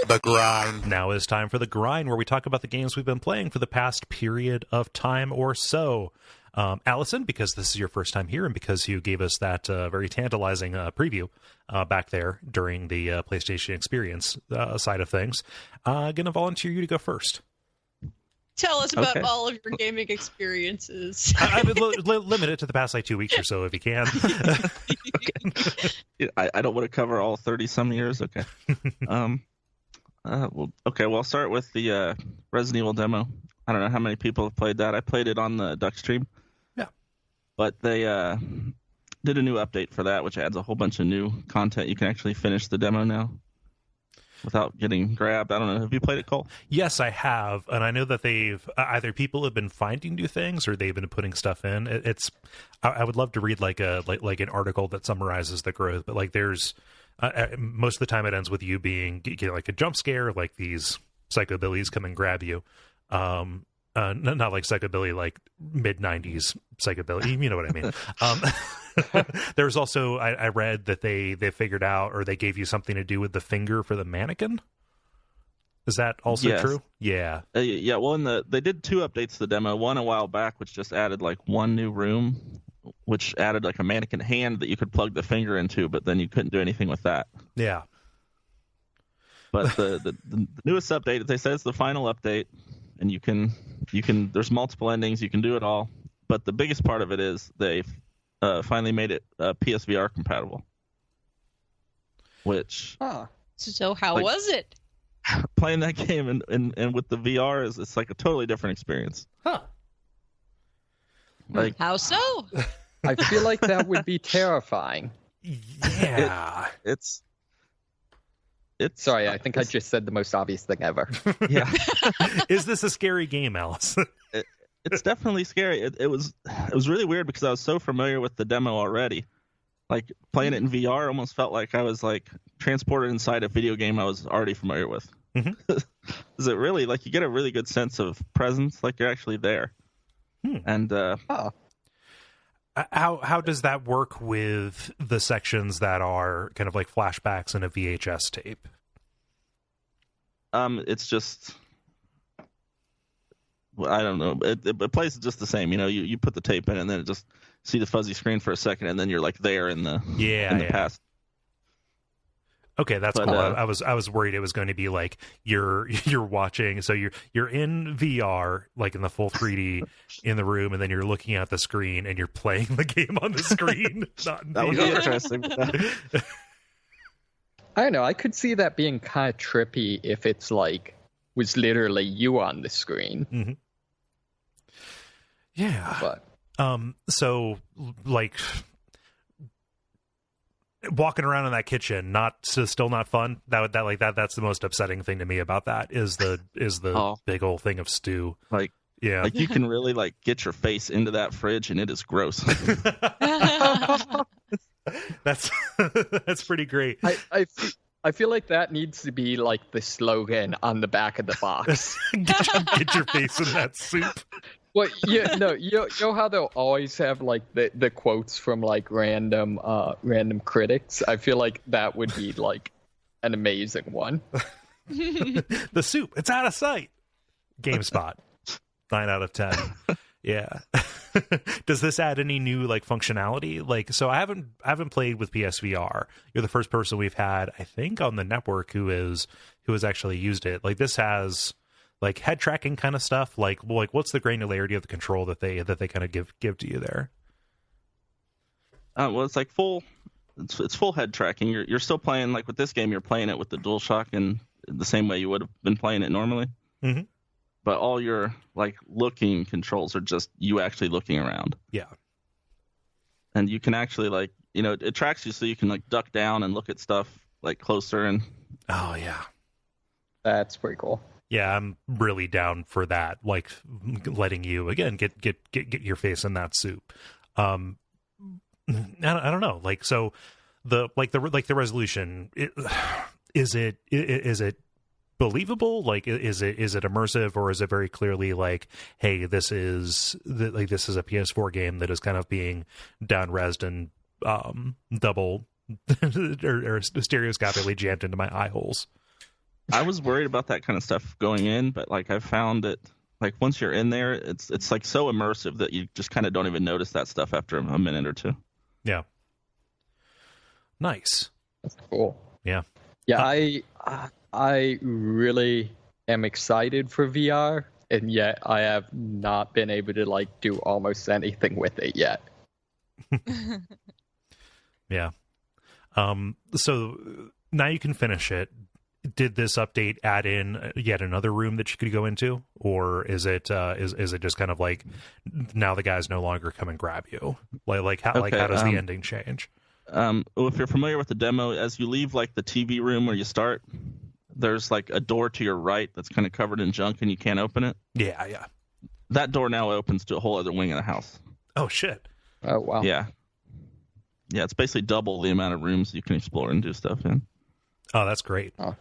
The grind. Now is time for the grind, where we talk about the games we've been playing for the past period of time or so. Allison, because this is your first time here and because you gave us that very tantalizing preview back there during the PlayStation Experience side of things, going to volunteer you to go first. Tell us about all of your gaming experiences. I would limit it to the past 2 weeks or so if you can. I don't want to cover all 30-some years. Okay. Well, I'll start with the Resident Evil demo. I don't know how many people have played that. I played it on the Duck stream. Yeah. But they did a new update for that, which adds a whole bunch of new content. You can actually finish the demo now without getting grabbed. I don't know. Have you played it, Kole? Yes, I have. And I know that they've either people have been finding new things or they've been putting stuff in. I would love to read like an article that summarizes the growth, but like there's most of the time it ends with you getting like a jump scare, like these psychobillies come and grab you. Not like psychobilly, like mid-90s psychobilly. You know what I mean? There's also, I read that they figured out, or they gave you something to do with the finger for the mannequin. Is that also Yes. true? Yeah. Yeah, well, they did 2 updates to the demo. One a while back, which just added like 1 new room, which added like a mannequin hand that you could plug the finger into, but then you couldn't do anything with that. Yeah. But the newest update, they said it's the final update, and you can there's multiple endings, you can do it all. But the biggest part of it is they've finally made it PSVR compatible. Which So how was it? playing that game and with the VR it's like a totally different experience. Huh. Like, How so? I feel like that would be terrifying. Yeah. it's Sorry, I think I just said the most obvious thing ever. yeah. Is this a scary game, Allison? It's definitely scary. It was really weird because I was so familiar with the demo already. Like playing it in VR almost felt like I was like transported inside a video game I was already familiar with. Is it really like you get a really good sense of presence, like you're actually there. And how does that work with the sections that are kind of like flashbacks in a VHS tape? It's just, well, I don't know. It plays just the same. You know, you put the tape in and then it just see the fuzzy screen for a second and then you're like there in the past. Okay, that's But, cool. I was worried it was going to be like you're watching, so you're in VR, like in the full 3D in the room, and then you're looking at the screen and you're playing the game on the screen. Not in That would be VR. interesting. I don't know. I could see that being kind of trippy if it's like was literally you on the screen. Yeah. But So like walking around in that kitchen, still not fun. That's the most upsetting thing to me about that is the big old thing of stew. Like you can really like get your face into that fridge and it is gross. That's pretty great. I feel like that needs to be like the slogan on the back of the box. Get your face in that soup. Well, you know how they'll always have like the quotes from like random critics. I feel like that would be like an amazing one. The soup, it's out of sight. GameSpot, 9 out of 10. Yeah. Does this add any new like functionality? Like, so I haven't played with PSVR. You're the first person we've had, I think, on the network who has actually used it. Like, this has like head tracking kind of stuff. Like what's the granularity of the control that they kind of give to you there? Well, it's like it's full head tracking. You're still playing like with this game. You're playing it with the DualShock in the same way you would have been playing it normally. Mm-hmm. But all your like looking controls are just you actually looking around. Yeah. And you can actually like, you know, it tracks you so you can like duck down and look at stuff like closer and. Oh yeah. That's pretty cool. Yeah, I'm really down for that. Like letting you again get your face in that soup. I don't know. Like, so the resolution, is it believable? Like, is it immersive, or is it very clearly like, hey, this is a PS4 game that is kind of being down-resed and double or stereoscopically jammed into my eye holes? I was worried about that kind of stuff going in, but like I found that like once you're in there, it's like so immersive that you just kind of don't even notice that stuff after a minute or two. Yeah. Nice. That's cool. Yeah. Yeah, I really am excited for VR, and yet I have not been able to like do almost anything with it yet. Yeah. So now you can finish it. Did this update add in yet another room that you could go into, or is it is it just kind of like now the guys no longer come and grab you? How does the ending change? Well, if you're familiar with the demo, as you leave like the TV room where you start, there's like a door to your right that's kind of covered in junk and you can't open it. Yeah. That door now opens to a whole other wing of the house. Oh shit. Oh wow. Yeah, it's basically double the amount of rooms you can explore and do stuff in. Oh, that's great. Oh.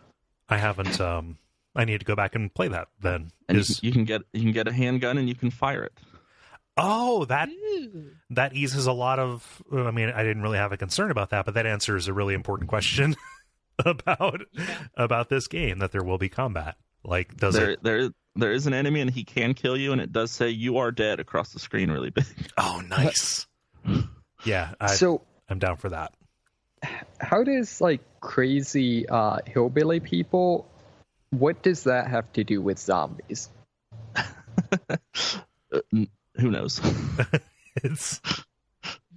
I haven't. I need to go back and play that then. And you can get a handgun and you can fire it. Oh, that eases a lot of. I mean, I didn't really have a concern about that, but that answers a really important question about this game, that there will be combat. Like, does there is an enemy and he can kill you, and it does say "you are dead" across the screen really big. Oh, nice. Yeah, I'm down for that. How does like crazy hillbilly people? What does that have to do with zombies? Who knows? It's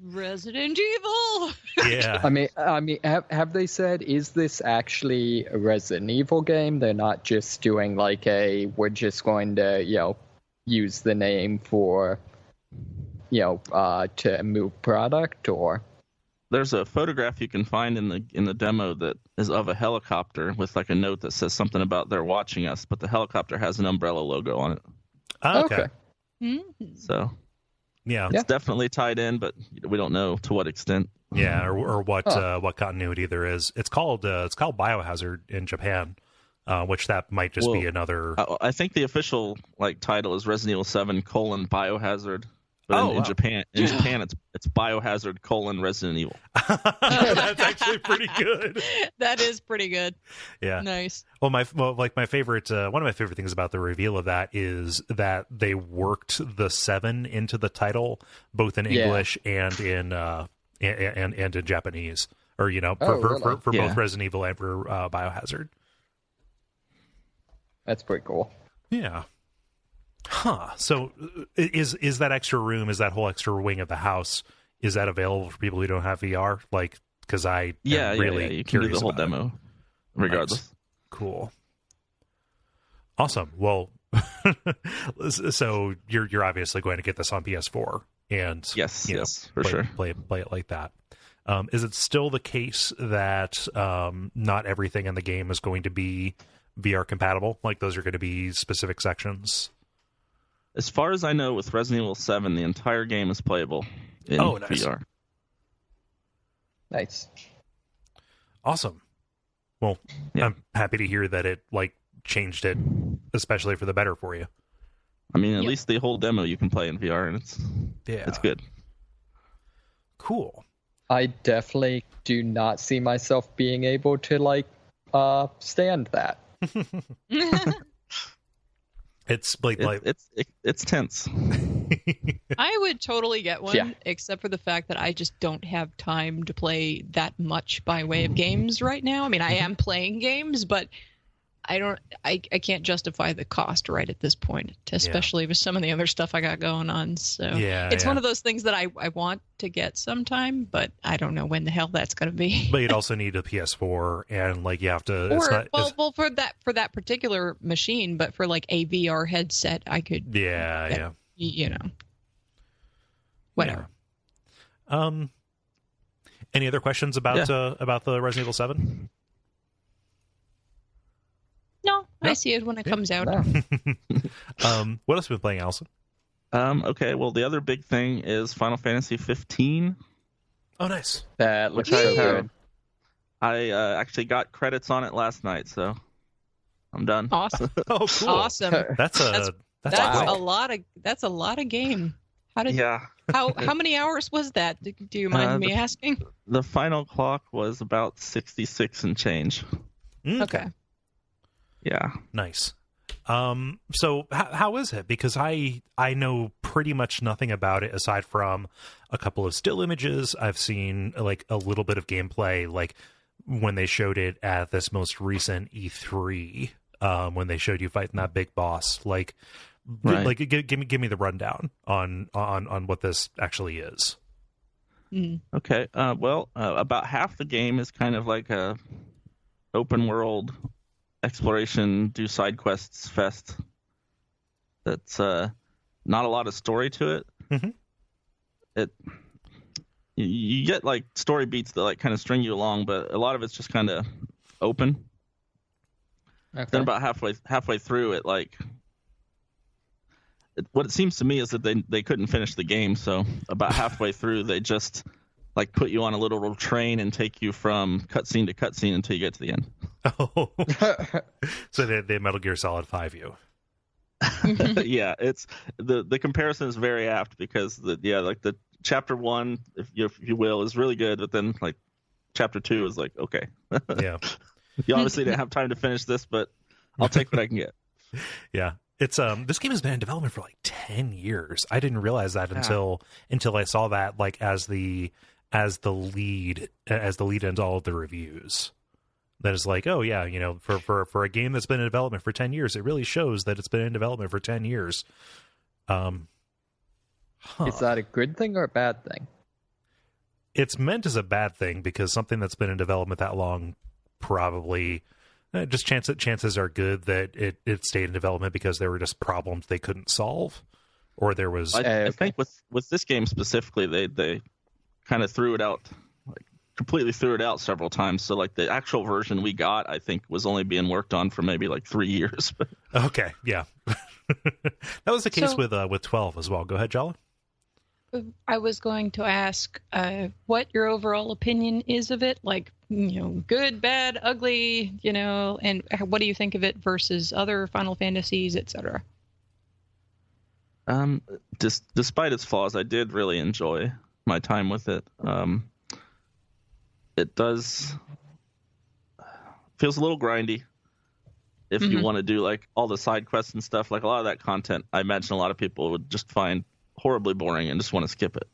Resident Evil. yeah. I mean, have they said, is this actually a Resident Evil game? They're not just doing like we're just going to, use the name for, to move product, or? There's a photograph you can find in the demo that is of a helicopter with like a note that says something about they're watching us, but the helicopter has an Umbrella logo on it. Oh, okay. So Yeah. it's definitely tied in, but we don't know to what extent. Yeah, or what continuity there is. It's called Biohazard in Japan, which that might just be another. I think the official title is Resident Evil 7 : Biohazard. But in Japan, it's Biohazard : Resident Evil. That's actually pretty good. That is pretty good. Yeah, nice. Well, my favorite, one of my favorite things about the reveal of that is that they worked the 7 into the title, both in English and in Japanese, or for both Resident Evil and for Biohazard. That's pretty cool. Yeah. Huh. So is that extra room, is that whole extra wing of the house, is that available for people who don't have VR? Like, because I am really you can curious do the whole about demo, regardless. Nice. Cool. Awesome. Well, so you're obviously going to get this on PS4 and yes, for sure. Play it like that. Is it still the case that not everything in the game is going to be VR compatible? Like, those are going to be specific sections? As far as I know, with Resident Evil 7, the entire game is playable in VR. Nice. Awesome. Well, I'm happy to hear that it changed it, especially for the better for you. I mean, at least the whole demo you can play in VR, and it's good. Cool. I definitely do not see myself being able to stand that. It's it's tense. I would totally get one, Yeah. except for the fact that I just don't have time to play that much by way of games right now. I mean, I am playing games, but I can't justify the cost right at this point, especially with some of the other stuff I got going on. So it's one of those things that I want to get sometime, but I don't know when the hell that's going to be. But you'd also need a PS4, and you have to. For that particular machine, but for a VR headset, I could. Yeah. Whatever. Yeah. Any other questions about the Resident Evil 7? No, I see it when it comes out. No. What else have you been playing, Allison? Okay, well, the other big thing is Final Fantasy 15. Oh, nice. That looks so good. I actually got credits on it last night, so I'm done. Awesome. Oh, cool. Awesome. That's a lot of game. How many hours was that? Do you mind me asking? The final clock was about 66 and change. Okay. Yeah. Nice. So how is it? Because I know pretty much nothing about it aside from a couple of still images. I've seen a little bit of gameplay, when they showed it at this most recent E3, when they showed you fighting that big boss. Give me the rundown on what this actually is. Okay. Well, about half the game is kind of like a open world exploration, do side quests fest. That's not a lot of story to it. Mm-hmm. You get story beats that kind of string you along, but a lot of it's just kind of open. Okay. Then about halfway through it, what it seems to me is that they couldn't finish the game, so about halfway through they just put you on a little train and take you from cutscene to cutscene until you get to the end. Oh, so they Metal Gear Solid 5 you. Yeah, it's the comparison is very apt because the chapter 1, if you will, is really good, but then chapter 2 is okay. Yeah. You obviously didn't have time to finish this, but I'll take what I can get. Yeah. It's this game has been in development for like 10 years. I didn't realize that until I saw that like as the lead into all of the reviews. That is like, oh yeah, you know, for a game that's been in development for 10 years, it really shows that it's been in development for 10 years. Is that a good thing or a bad thing? It's meant as a bad thing because something that's been in development that long probably just chances are good that it stayed in development because there were just problems they couldn't solve, or there was. I think with this game specifically, they kind of threw it out, like completely threw it out several times. So like the actual version we got, I think, was only being worked on for maybe like 3 years. Okay, yeah, that was the case with 12 as well. Go ahead, Jala. I was going to ask what your overall opinion is of it, like, you know, good, bad, ugly, you know, and what do you think of it versus other Final Fantasies, etc. Despite its flaws, I did really enjoy my time with it. It feels a little grindy if you want to do like all the side quests and stuff. Like a lot of that content, I imagine a lot of people would just find horribly boring and just want to skip it.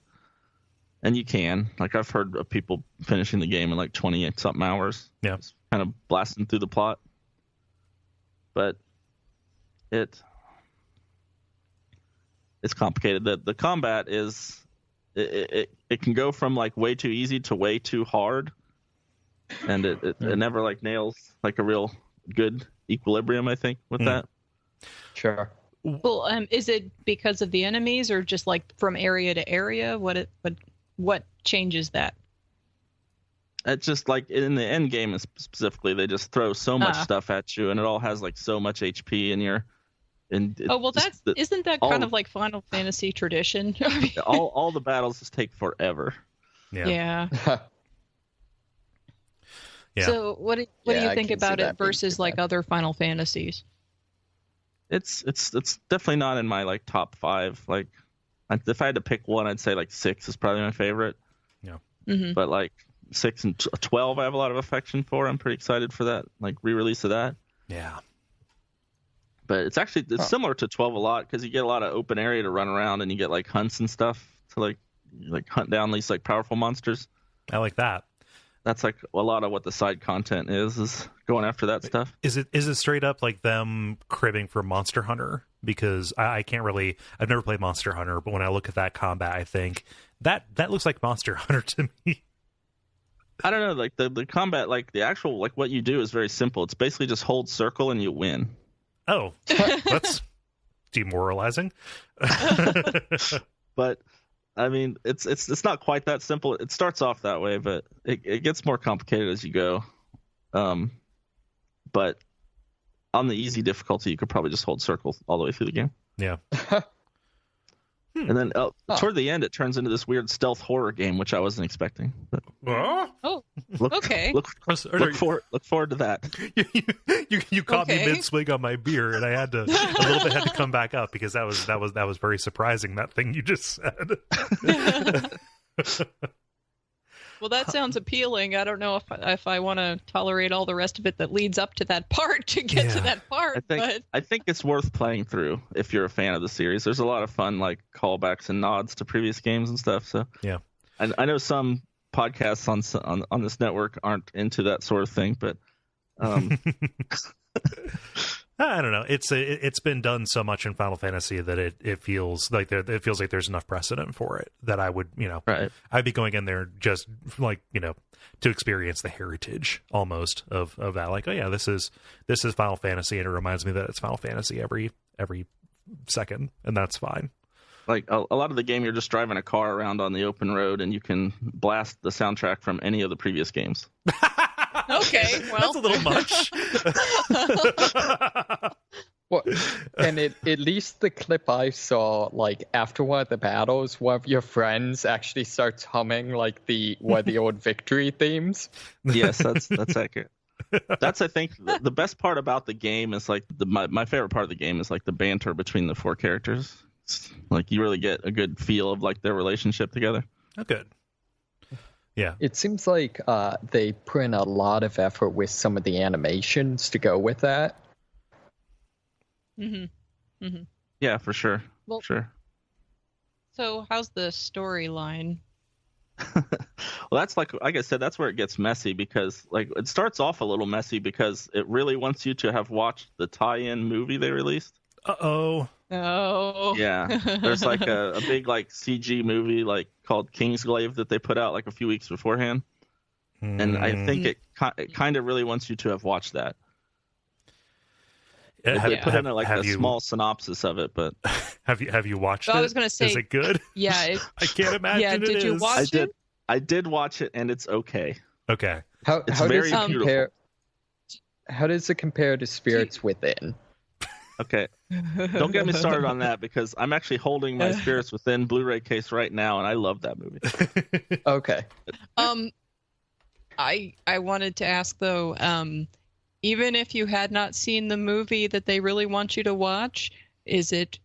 And you can. Like I've heard of people finishing the game in like 20-something hours. Yeah. Just kind of blasting through the plot. But it's complicated. The combat is it can go from like way too easy to way too hard. And it never like nails like a real good equilibrium, I think, with that. Sure. Well, is it because of the enemies or just like from area to area? What changes that? It's just like in the end game specifically, they just throw so much stuff at you, and it all has like so much HP, and isn't that kind of like Final Fantasy tradition? all the battles just take forever. Yeah. So what do you think about it versus like other Final Fantasies? It's definitely not in my like top 5. Like if I had to pick one, I'd say like 6 is probably my favorite. Yeah. Mm-hmm. But like 6 and 12, I have a lot of affection for. I'm pretty excited for that like re-release of that. Yeah. But it's similar to 12 a lot because you get a lot of open area to run around and you get like hunts and stuff to like hunt down these like powerful monsters. I like that. That's like a lot of what the side content is going after that stuff. Is it straight up like them cribbing for Monster Hunter? Because I can't really, I've never played Monster Hunter, but when I look at that combat, I think that looks like Monster Hunter to me. I don't know, like the combat, like the actual, like what you do is very simple. It's basically just hold circle and you win. Oh, that's demoralizing. But I mean, it's not quite that simple. It starts off that way, but it gets more complicated as you go. But on the easy difficulty, you could probably just hold circle all the way through the game. Yeah. And then toward the end, it turns into this weird stealth horror game, which I wasn't expecting. But okay. Look forward to that. You caught me mid swig on my beer, and I had to come back up because that was very surprising. That thing you just said. Well, that sounds appealing. I don't know if I want to tolerate all the rest of it that leads up to that part to get to that part. I think it's worth playing through if you're a fan of the series. There's a lot of fun like callbacks and nods to previous games and stuff. So yeah, I know some podcasts on this network aren't into that sort of thing, but I don't know. It's been done so much in Final Fantasy that it feels like there's enough precedent for it that I would, right. I'd be going in there just like, to experience the heritage almost of that. Like, oh yeah, this is Final Fantasy, and it reminds me that it's Final Fantasy every second, and that's fine. Like a lot of the game, you're just driving a car around on the open road, and you can blast the soundtrack from any of the previous games. Okay, well, that's a little much. Well, and at least the clip I saw, like after one of the battles, one of your friends actually starts humming like the old victory themes. Yes, that's accurate. That's, I think, the best part about the game is like my favorite part of the game is like the banter between the 4 characters. It's, like you really get a good feel of like their relationship together. Oh, good. Yeah. It seems like they put in a lot of effort with some of the animations to go with that. Mm-hmm. Mm-hmm. Yeah, for sure. Well, Sure. So how's the storyline? Well, that's like I said, that's where it gets messy because like it starts off a little messy because it really wants you to have watched the tie-in movie they released. Uh-oh. Oh. Yeah, there's like a big like CG movie like called Kingsglaive that they put out like a few weeks beforehand, and I think it kind of really wants you to have watched that. They put in like a small synopsis of it, but have you watched it? I was going to say, is it good? Yeah, I can't imagine. Yeah, did you watch it? I did watch it, and it's okay. Okay, it's very beautiful. How does it compare to Spirits Within? Okay, don't get me started on that because I'm actually holding my Spirits Within Blu-ray case right now, and I love that movie. Okay. I wanted to ask though, even if you had not seen the movie that they really want you to watch, is it,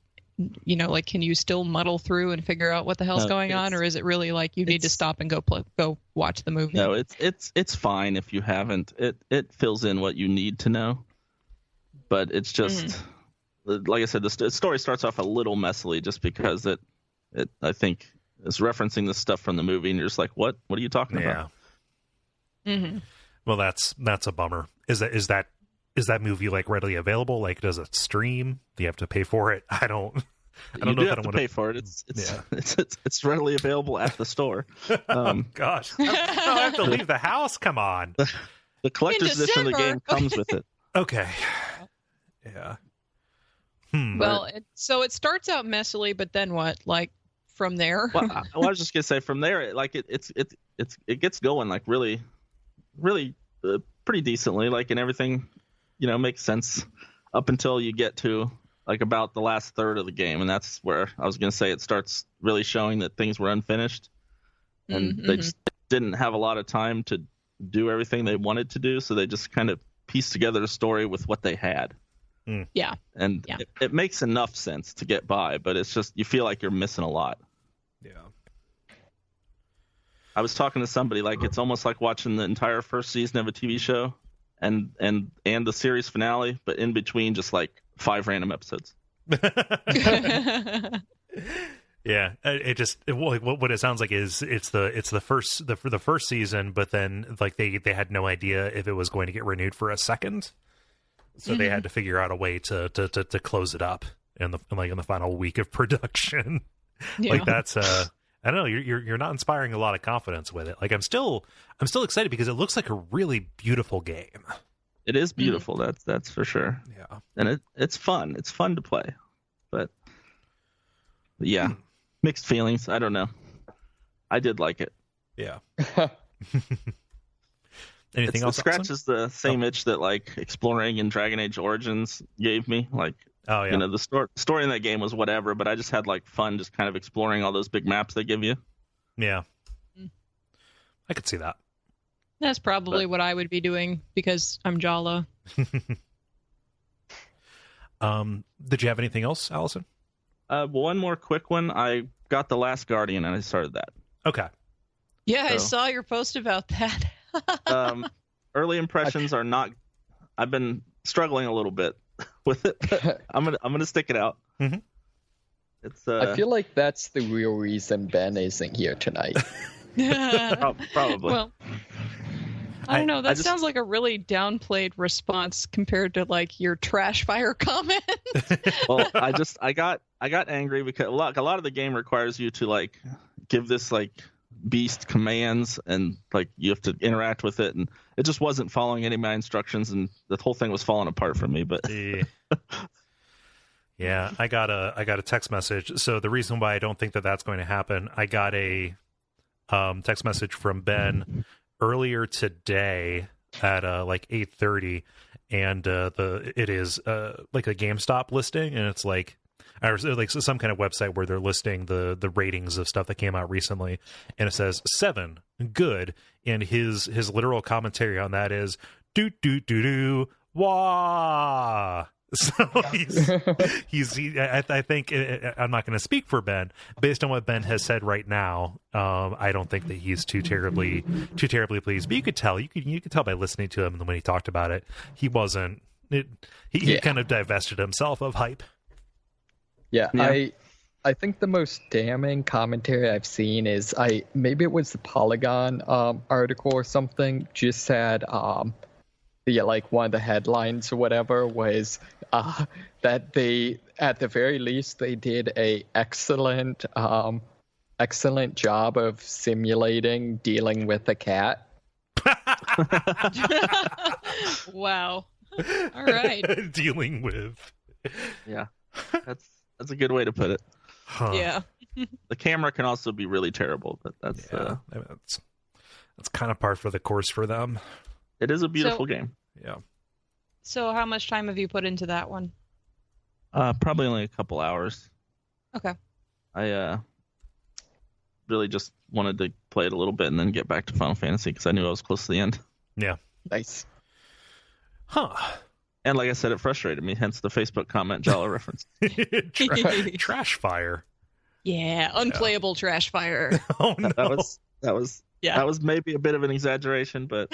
like, can you still muddle through and figure out what the hell's going on, or is it really like you need to stop and go watch the movie? No, it's fine if you haven't. It fills in what you need to know, but it's just like I said, the story starts off a little messily just because it I think is referencing the stuff from the movie, and you're just like, what are you talking about? Mm-hmm. Well, that's a bummer. Is that movie like readily available? Like, does it stream? Do you have to pay for it? I don't know if I have to pay for it. It's readily available at the store. Gosh, I have to leave the house. Come on. The collector's edition of the game comes with it. Okay. Yeah. Well, so it starts out messily, but then what? Like from there? Well, I was just gonna say from there, it gets going like really, really pretty decently, like, and everything, makes sense up until you get to like about the last third of the game, and that's where I was gonna say it starts really showing that things were unfinished, and they just didn't have a lot of time to do everything they wanted to do, so they just kind of pieced together a story with what they had. Yeah. And it makes enough sense to get by, but it's just you feel like you're missing a lot. Yeah. I was talking to somebody like it's almost like watching the entire first season of a TV show and the series finale, but in between just like 5 random episodes. Yeah, what it sounds like is it's the first season, but then like they had no idea if it was going to get renewed for a second, so they had to figure out a way to close it up in the final week of production. Yeah. Like that's I don't know, you're not inspiring a lot of confidence with it. Like I'm still excited because it looks like a really beautiful game. It is beautiful, that's for sure. Yeah, and it's fun. It's fun to play, but yeah. Mixed feelings. I don't know. I did like it. Yeah. Anything else? It scratches the same itch that like exploring in Dragon Age Origins gave me. Like, the story in that game was whatever, but I just had like fun just kind of exploring all those big maps they give you. Yeah. I could see that. That's probably what I would be doing because I'm Jala. Did you have anything else, Allison? One more quick one. I got The Last Guardian and I started that. Okay. Yeah, I saw your post about that. Early impressions are not. I've been struggling a little bit with it. But I'm gonna stick it out. Mm-hmm. It's. I feel like that's the real reason Ben isn't here tonight. Probably. Well, I don't know. That sounds like a really downplayed response compared to like your trash fire comment. Well, I got angry because a lot of the game requires you to like give this like beast commands and like you have to interact with it, and it just wasn't following any of my instructions, and the whole thing was falling apart for me. But yeah, I got a text message. So the reason why I don't think that that's going to happen, I got a text message from Ben earlier today at like 8:30, and it is like a GameStop listing, and it's like some kind of website where they're listing the ratings of stuff that came out recently, and it says 7 good, and his literal commentary on that is do do do do wah. So I think I'm not going to speak for Ben. Based on what Ben has said right now, I don't think that he's too terribly pleased. But you could tell by listening to him when he talked about it, he wasn't He kind of divested himself of hype. Yeah, Yeah. I think the most damning commentary I've seen is maybe it was the Polygon article or something, just had like one of the headlines or whatever was that they, at the very least, they did a excellent job of simulating dealing with a cat. Wow. All right. Dealing with. Yeah, that's a good way to put it. Huh. Yeah. The camera can also be really terrible, but I mean, that's kind of par for the course for them. it is a beautiful game. Yeah. So how much time have you put into that one? Probably only a couple hours. Okay. I really just wanted to play it a little bit and then get back to Final Fantasy because I knew I was close to the end. Yeah. Nice. Huh. And like I said, it frustrated me, hence the Facebook comment Jala reference. Trash fire. Yeah, unplayable trash fire. Oh no. That was Yeah. that was maybe a bit of an exaggeration, but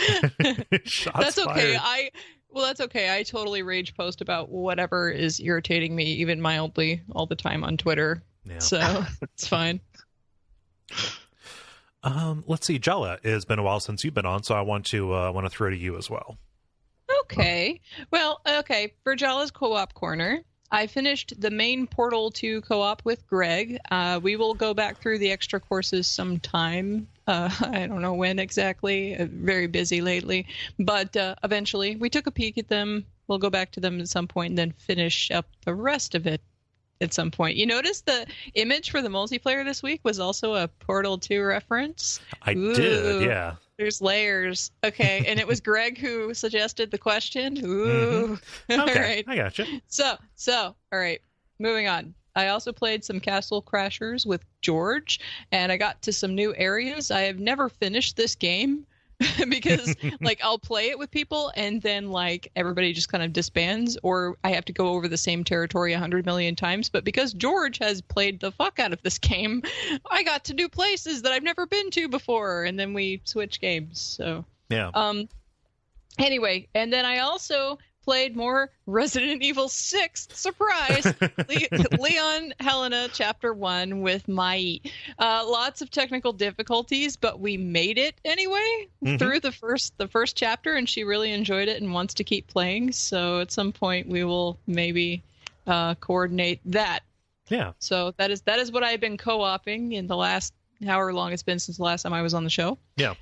Shots That's okay. fired. That's okay. I totally rage post about whatever is irritating me, even mildly, all the time on Twitter. Yeah. So it's fine. Let's see. Jala, it's been a while since you've been on, so I want to throw to you as well. Okay. Well, okay. For Jala's co-op corner, I finished the main Portal 2 co-op with Greg. We will go back through the extra courses sometime. I don't know when exactly. Very busy lately. But eventually, we took a peek at them. We'll go back to them at some point and then finish up the rest of it at some point. You notice the image for the multiplayer this week was also a Portal 2 reference? I Ooh. did, yeah. There's layers. Okay, and it was Greg who suggested the question. Ooh. All Okay, right. I gotcha. So, all right, moving on. I also played some Castle Crashers with George, and I got to some new areas. I have never finished this game because, like, I'll play it with people, and then, like, everybody just kind of disbands, or I have to go over the same territory 100 million times. But because George has played the fuck out of this game, I got to new places that I've never been to before, and then we switch games. So, Yeah. anyway, and then I also played more Resident Evil 6. Surprise! Leon Helena Chapter 1 with Mai. Lots of technical difficulties, but we made it anyway through the first chapter, and she really enjoyed it and wants to keep playing. So at some point we will maybe coordinate that. Yeah. So that is what I've been co-oping in the last however long it's been since the last time I was on the show. Yeah.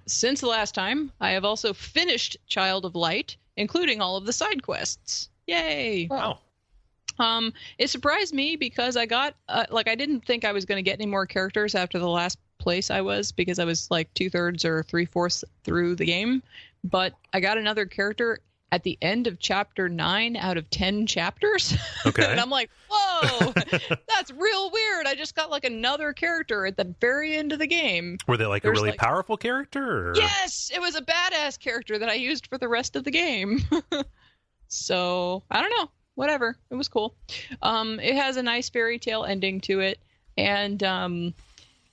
Since the last time, I have also finished Child of Light, including all of the side quests. Yay! Wow. It surprised me because I got I didn't think I was going to get any more characters after the last place I was, because I was like 2/3 or 3/4 through the game, but I got another character at the end of chapter 9 out of 10 chapters. Okay. And I'm like, whoa, that's real weird. I just got like another character at the very end of the game. Were they like There's a really like- powerful character? Or? Yes, it was a badass character that I used for the rest of the game. So, I don't know. Whatever. It was cool. It has a nice fairy tale ending to it. And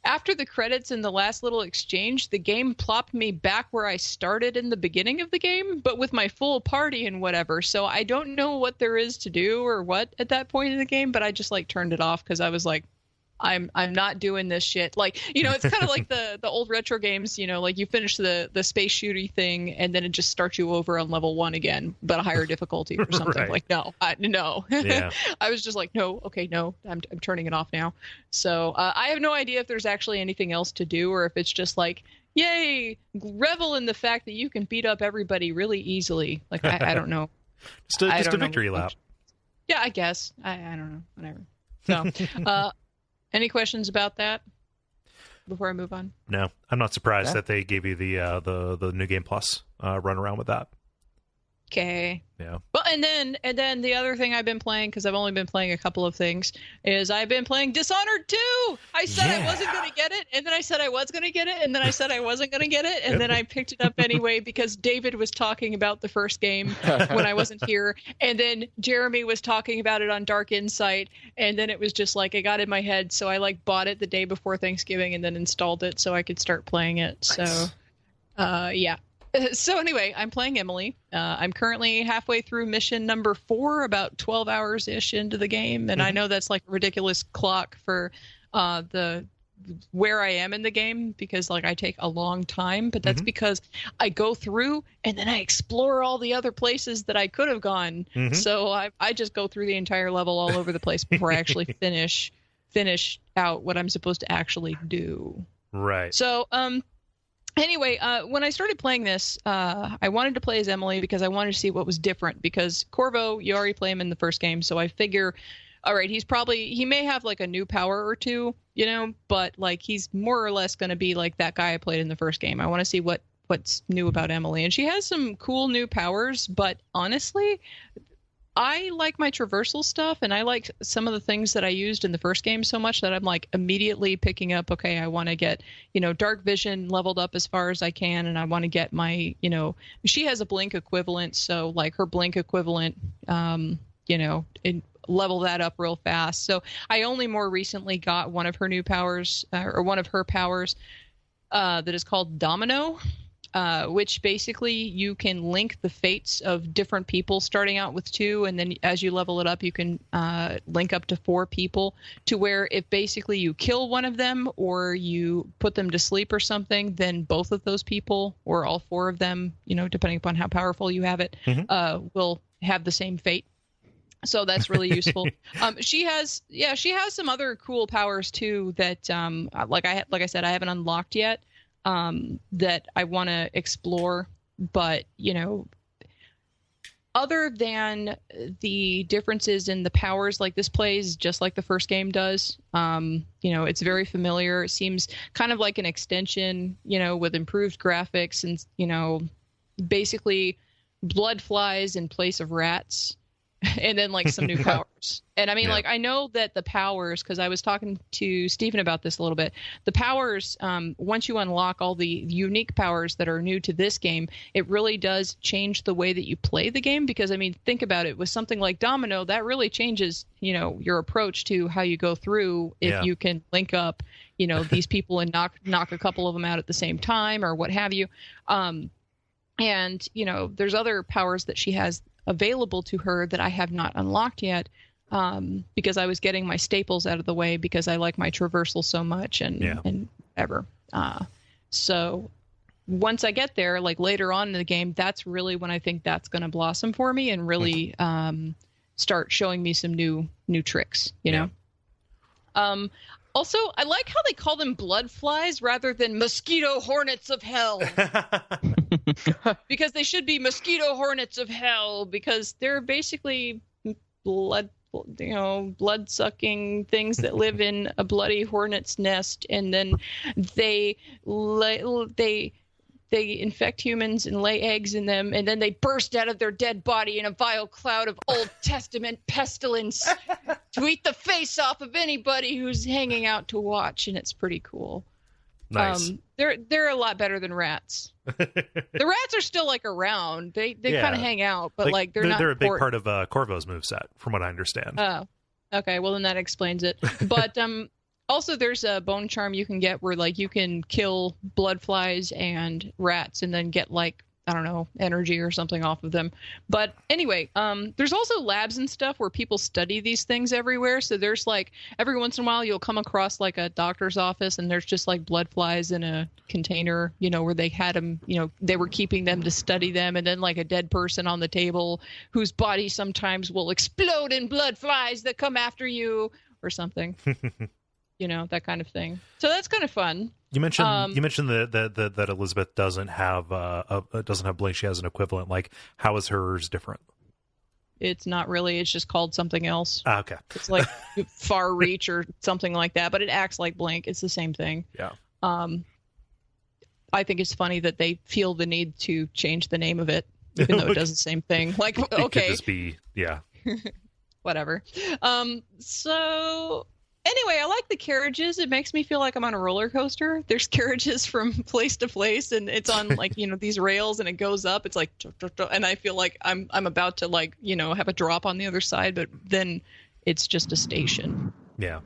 after the credits in the last little exchange, the game plopped me back where I started in the beginning of the game, but with my full party and whatever. So I don't know what there is to do or what at that point in the game, but I just like turned it off because I was like, I'm not doing this shit. Like, you know, it's kind of like the old retro games, you know, like you finish the space shooty thing and then it just starts you over on level 1 again, but a higher difficulty or something. Right. Like, no. Yeah. I was just like, no, I'm turning it off now. So I have no idea if there's actually anything else to do or if it's just like, yay, revel in the fact that you can beat up everybody really easily. Like, I don't know. Just a victory lap. Yeah, I guess. I don't know. Whatever. So, any questions about that before I move on? No, I'm not surprised that they gave you the New Game Plus run around with that. Okay. Yeah. Well, and then the other thing I've been playing, because I've only been playing a couple of things, is I've been playing Dishonored 2. I said I wasn't going to get it, and then I said I was going to get it, and then I said I wasn't going to get it, and then I picked it up anyway because David was talking about the first game when I wasn't here, and then Jeremy was talking about it on Dark Insight, and then it was just like it got in my head, so I like bought it the day before Thanksgiving and then installed it so I could start playing it. Nice. So, yeah. So anyway, I'm playing Emily. I'm currently halfway through mission number 4, about 12 hours ish into the game, and I know that's like a ridiculous clock for the where I am in the game, because like I take a long time, but that's because I go through and then I explore all the other places that I could have gone. So I just go through the entire level all over the place before I actually finish out what I'm supposed to actually do. Right. So anyway, when I started playing this, I wanted to play as Emily because I wanted to see what was different, because Corvo, you already play him in the first game, so I figure, all right, he may have like a new power or two, you know, but like he's more or less going to be like that guy I played in the first game. I want to see what's new about Emily, and she has some cool new powers, but honestly, I like my traversal stuff, and I like some of the things that I used in the first game so much that I'm like immediately picking up, okay, I want to get, you know, dark vision leveled up as far as I can, and I want to get my, you know, she has a blink equivalent, so like her blink equivalent, you know, level that up real fast. So I only more recently got one of her new powers, or one of her powers, that is called Domino. Which basically you can link the fates of different people starting out with 2, and then as you level it up, you can link up to 4 people, to where if basically you kill one of them or you put them to sleep or something, then both of those people, or all 4 of them, you know, depending upon how powerful you have it, will have the same fate. So that's really useful. She has some other cool powers too that, like I said, I haven't unlocked yet. That I want to explore, but you know, other than the differences in the powers, like this plays just like the first game does. You know, it's very familiar. It seems kind of like an extension, you know, with improved graphics and, you know, basically blood flies in place of rats. And then like some new powers. And I mean, like, I know that the powers, because I was talking to Stephen about this a little bit, the powers, once you unlock all the unique powers that are new to this game, it really does change the way that you play the game. Because I mean, think about it, with something like Domino, that really changes, you know, your approach to how you go through if you can link up, you know, these people and knock a couple of them out at the same time or what have you. And, you know, there's other powers that she has available to her that I have not unlocked yet, because I was getting my staples out of the way because I like my traversal so much and whatever. So once I get there, like later on in the game, that's really when I think that's going to blossom for me and really start showing me some new tricks, you know? Also, I like how they call them blood flies rather than mosquito hornets of hell. Because they should be mosquito hornets of hell, because they're basically blood-sucking things that live in a bloody hornet's nest, and then they infect humans and lay eggs in them, and then they burst out of their dead body in a vile cloud of Old Testament pestilence to eat the face off of anybody who's hanging out to watch, and it's pretty cool. Nice. They're a lot better than rats. The rats are still like around. They kind of hang out, but like they're not. They're a big part of Corvo's moveset, from what I understand. Oh, okay. Well, then that explains it. But also, there's a bone charm you can get where like you can kill blood flies and rats and then get like, I don't know, energy or something off of them. But anyway, there's also labs and stuff where people study these things everywhere. So there's like every once in a while you'll come across like a doctor's office and there's just like blood flies in a container, you know, where they had them, you know, they were keeping them to study them, and then like a dead person on the table whose body sometimes will explode in blood flies that come after you or something. You know, that kind of thing. So that's kind of fun. You mentioned that Elizabeth doesn't have blink. She has an equivalent. Like, how is hers different? It's not really. It's just called something else. Okay. It's like Far Reach or something like that, but it acts like blink. It's the same thing. Yeah. I think it's funny that they feel the need to change the name of it, even though it does the same thing. Like, okay. It could just be, whatever. So anyway, I like the carriages. It makes me feel like I'm on a roller coaster. There's carriages from place to place, and it's on like, you know, these rails, and it goes up. It's like, and I feel like I'm about to like, you know, have a drop on the other side, but then it's just a station. Yeah.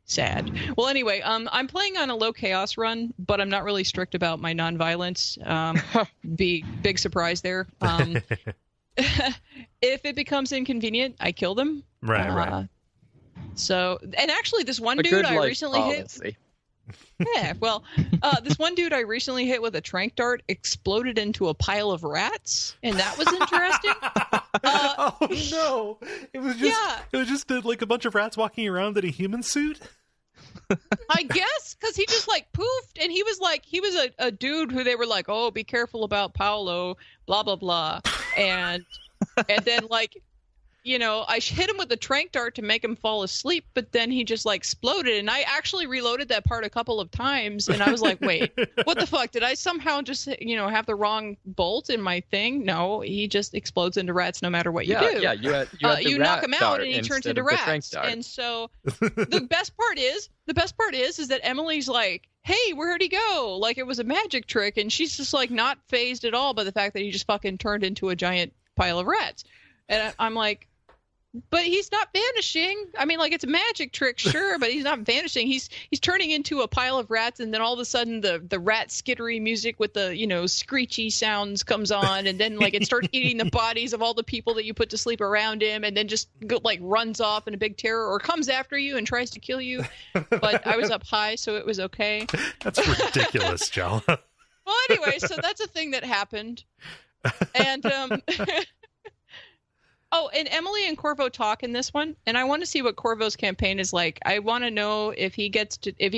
Sad. Well, anyway, I'm playing on a low chaos run, but I'm not really strict about my non-violence. Big surprise there. If it becomes inconvenient, I kill them. Right. So, and actually, this one dude I recently hit. Yeah, well, this one dude I recently hit with a tranq dart exploded into a pile of rats, and that was interesting. Oh no! It was just like a bunch of rats walking around in a human suit. I guess because he just like poofed, and he was a dude who they were like, oh, be careful about Paolo, blah blah blah, and then like, you know, I hit him with the tranq dart to make him fall asleep, but then he just like exploded, and I actually reloaded that part a couple of times, and I was like, wait, what the fuck? Did I somehow just, you know, have the wrong bolt in my thing? No, he just explodes into rats no matter what you do. Yeah, you knock him out, and he turns into rats. And so the best part is that Emily's like, hey, where'd he go? Like it was a magic trick, and she's just like not phased at all by the fact that he just fucking turned into a giant pile of rats. And I'm like, but he's not vanishing. I mean, like, it's a magic trick, sure, but he's not vanishing. He's turning into a pile of rats, and then all of a sudden the rat skittery music with the, you know, screechy sounds comes on, and then like it starts eating the bodies of all the people that you put to sleep around him, and then just like runs off in a big terror or comes after you and tries to kill you. But I was up high, so it was okay. That's ridiculous, Jala. Well, anyway, so that's a thing that happened, and oh, and Emily and Corvo talk in this one, and I want to see what Corvo's campaign is like. I want to know if he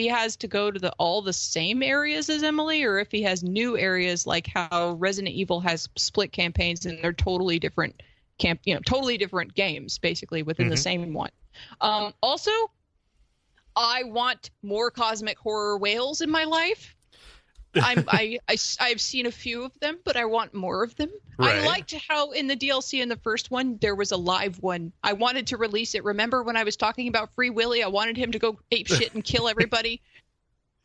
has to go to all the same areas as Emily, or if he has new areas, like how Resident Evil has split campaigns and they're totally different totally different games basically within the same one. Also, I want more cosmic horror whales in my life. I've seen a few of them, but I want more of them. Right. I liked how in the DLC in the first one there was a live one. I wanted to release it. Remember when I was talking about Free Willy? I wanted him to go ape shit and kill everybody.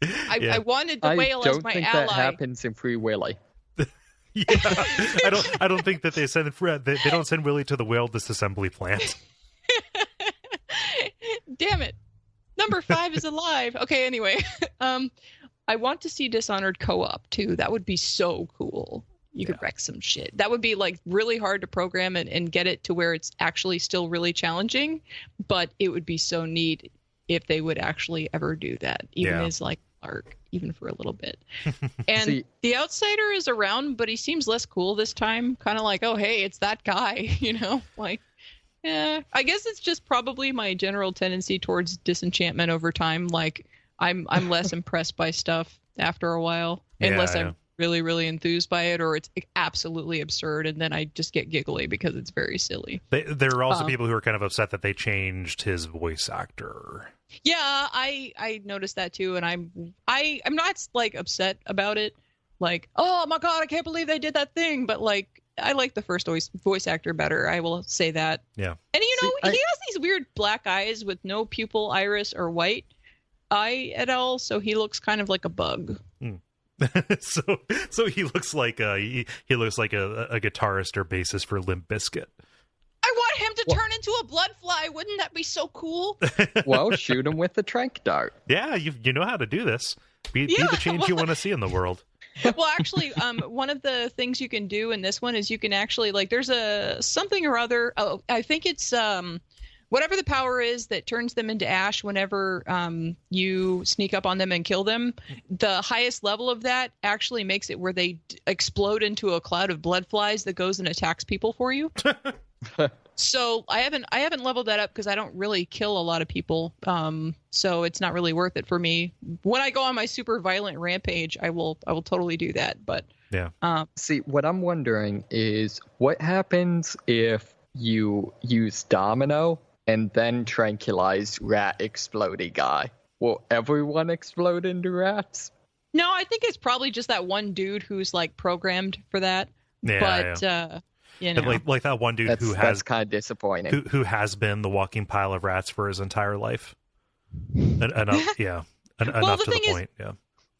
I wanted the whale as my ally. I don't think that happens in Free Willy. Yeah, I don't think that they don't send Willy to the whale disassembly plant. Damn it! Number 5 is alive. Okay, anyway. I want to see Dishonored co-op too. That would be so cool. You could wreck some shit. That would be like really hard to program and get it to where it's actually still really challenging, but it would be so neat if they would actually ever do that, even as like Lark, even for a little bit. And the Outsider is around, but he seems less cool this time. Kind of like, oh hey, it's that guy, you know? Like, yeah. I guess it's just probably my general tendency towards disenchantment over time. Like, I'm less impressed by stuff after a while, unless I'm really, really enthused by it, or it's absolutely absurd, and then I just get giggly because it's very silly. There are also people who are kind of upset that they changed his voice actor. Yeah, I noticed that too, and I'm not like upset about it. Like, oh my god, I can't believe they did that thing, but like, I like the first voice actor better. I will say that. Yeah, and you know, he has these weird black eyes with no pupil, iris, or white eye at all, so he looks kind of like a bug. So he looks like he looks like a guitarist or bassist for Limp Bizkit. I want him to turn into a blood fly. Wouldn't that be so cool? Well, shoot him with the tranq dart. Yeah, you know how to do this. Be the change you want to see in the world. Well, actually, one of the things you can do in this one is you can actually, like, there's something or other. Oh, I think it's whatever the power is that turns them into ash whenever you sneak up on them and kill them. The highest level of that actually makes it where they explode into a cloud of blood flies that goes and attacks people for you. So I haven't leveled that up because I don't really kill a lot of people. So it's not really worth it for me. When I go on my super violent rampage, I will totally do that. But yeah. See, what I'm wondering is what happens if you use Domino and then tranquilize rat explodey guy? Will everyone explode into rats? No, I think it's probably just that one dude who's like programmed for that. Yeah, but you know, like that one dude that's kind of disappointing. Who has been the walking pile of rats for his entire life. Enough to the point. Yeah.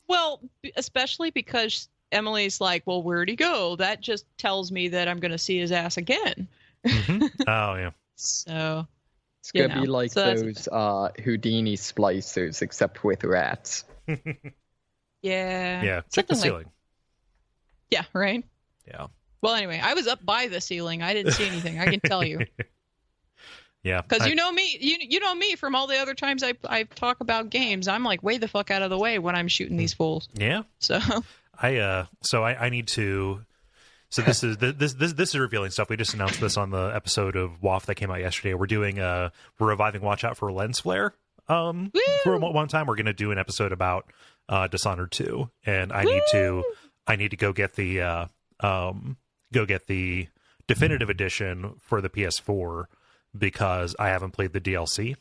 Well, especially because Emily's like, well, where'd he go? That just tells me that I'm going to see his ass again. Mm-hmm. Oh yeah. So, It's gonna be like so those Houdini splicers, except with rats. Yeah. Yeah, check the something ceiling. Yeah, right? Yeah. Well, anyway, I was up by the ceiling. I didn't see anything. I can tell you. Yeah. Because you know me, you know me from all the other times I talk about games. I'm like way the fuck out of the way when I'm shooting these fools. Yeah. So I need to. So this is revealing stuff. We just announced this on the episode of WAF that came out yesterday. We're reviving Watch Out for Lens Flare. For one time, we're going to do an episode about Dishonored 2, and I need to go get the definitive edition for the PS4 because I haven't played the DLC,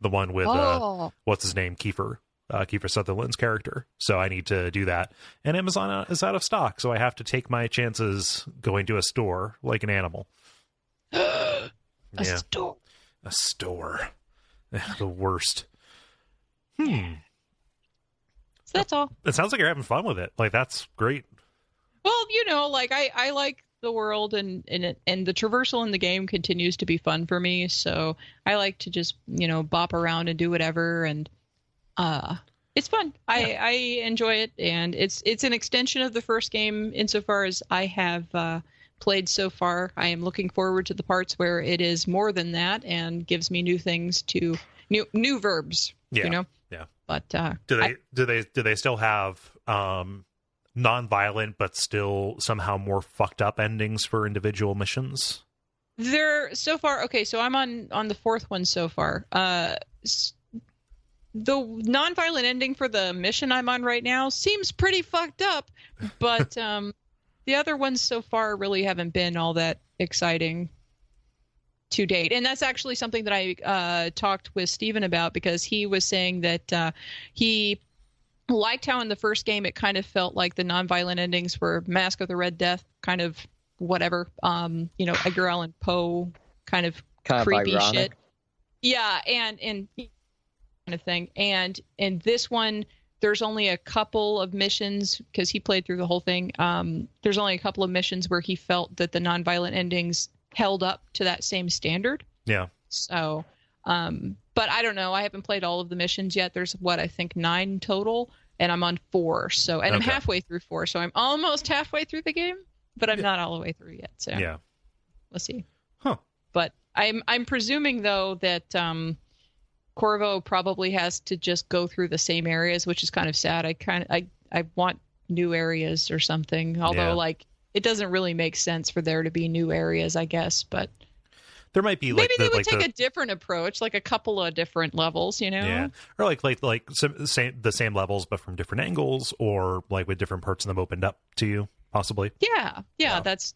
the one with what's his name, Kiefer Sutherland's character. So I need to do that, and Amazon is out of stock, so I have to take my chances going to a store like an animal. a store. The worst. So that's all. It sounds like you're having fun with it. Like, that's great. Well, like I like the world and the traversal in the game continues to be fun for me. So I like to just, bop around and do whatever. And it's fun. Yeah. I enjoy it. And it's an extension of the first game insofar as I have played so far. I am looking forward to the parts where it is more than that and gives me new things new verbs, Yeah. But do they still have non-violent but still somehow more fucked up endings for individual missions? They're so far okay. So I'm on the fourth one so far. The non-violent ending for the mission I'm on right now seems pretty fucked up, but the other ones so far really haven't been all that exciting to date. And that's actually something that I talked with Steven about, because he was saying that he liked how in the first game it kind of felt like the non-violent endings were Mask of the Red Death, kind of whatever, Edgar Allan Poe kind of creepy ironic shit. Yeah, and kind of thing. And in this one, there's only a couple of missions, because he played through the whole thing. There's only a couple of missions where he felt that the non-violent endings held up to that same standard. Yeah. So, but I don't know. I haven't played all of the missions yet. There's I think 9 total, and I'm on 4. So, and I'm halfway through 4. So I'm almost halfway through the game, but I'm not all the way through yet. So yeah, let's see. Huh. But I'm presuming though that Corvo probably has to just go through the same areas, which is kind of sad. I want new areas or something. Although it doesn't really make sense for there to be new areas, I guess. But there might be maybe they would take a different approach, like a couple of different levels, Yeah, or like the same levels but from different angles, or like with different parts of them opened up to you, possibly. Yeah. Wow. That's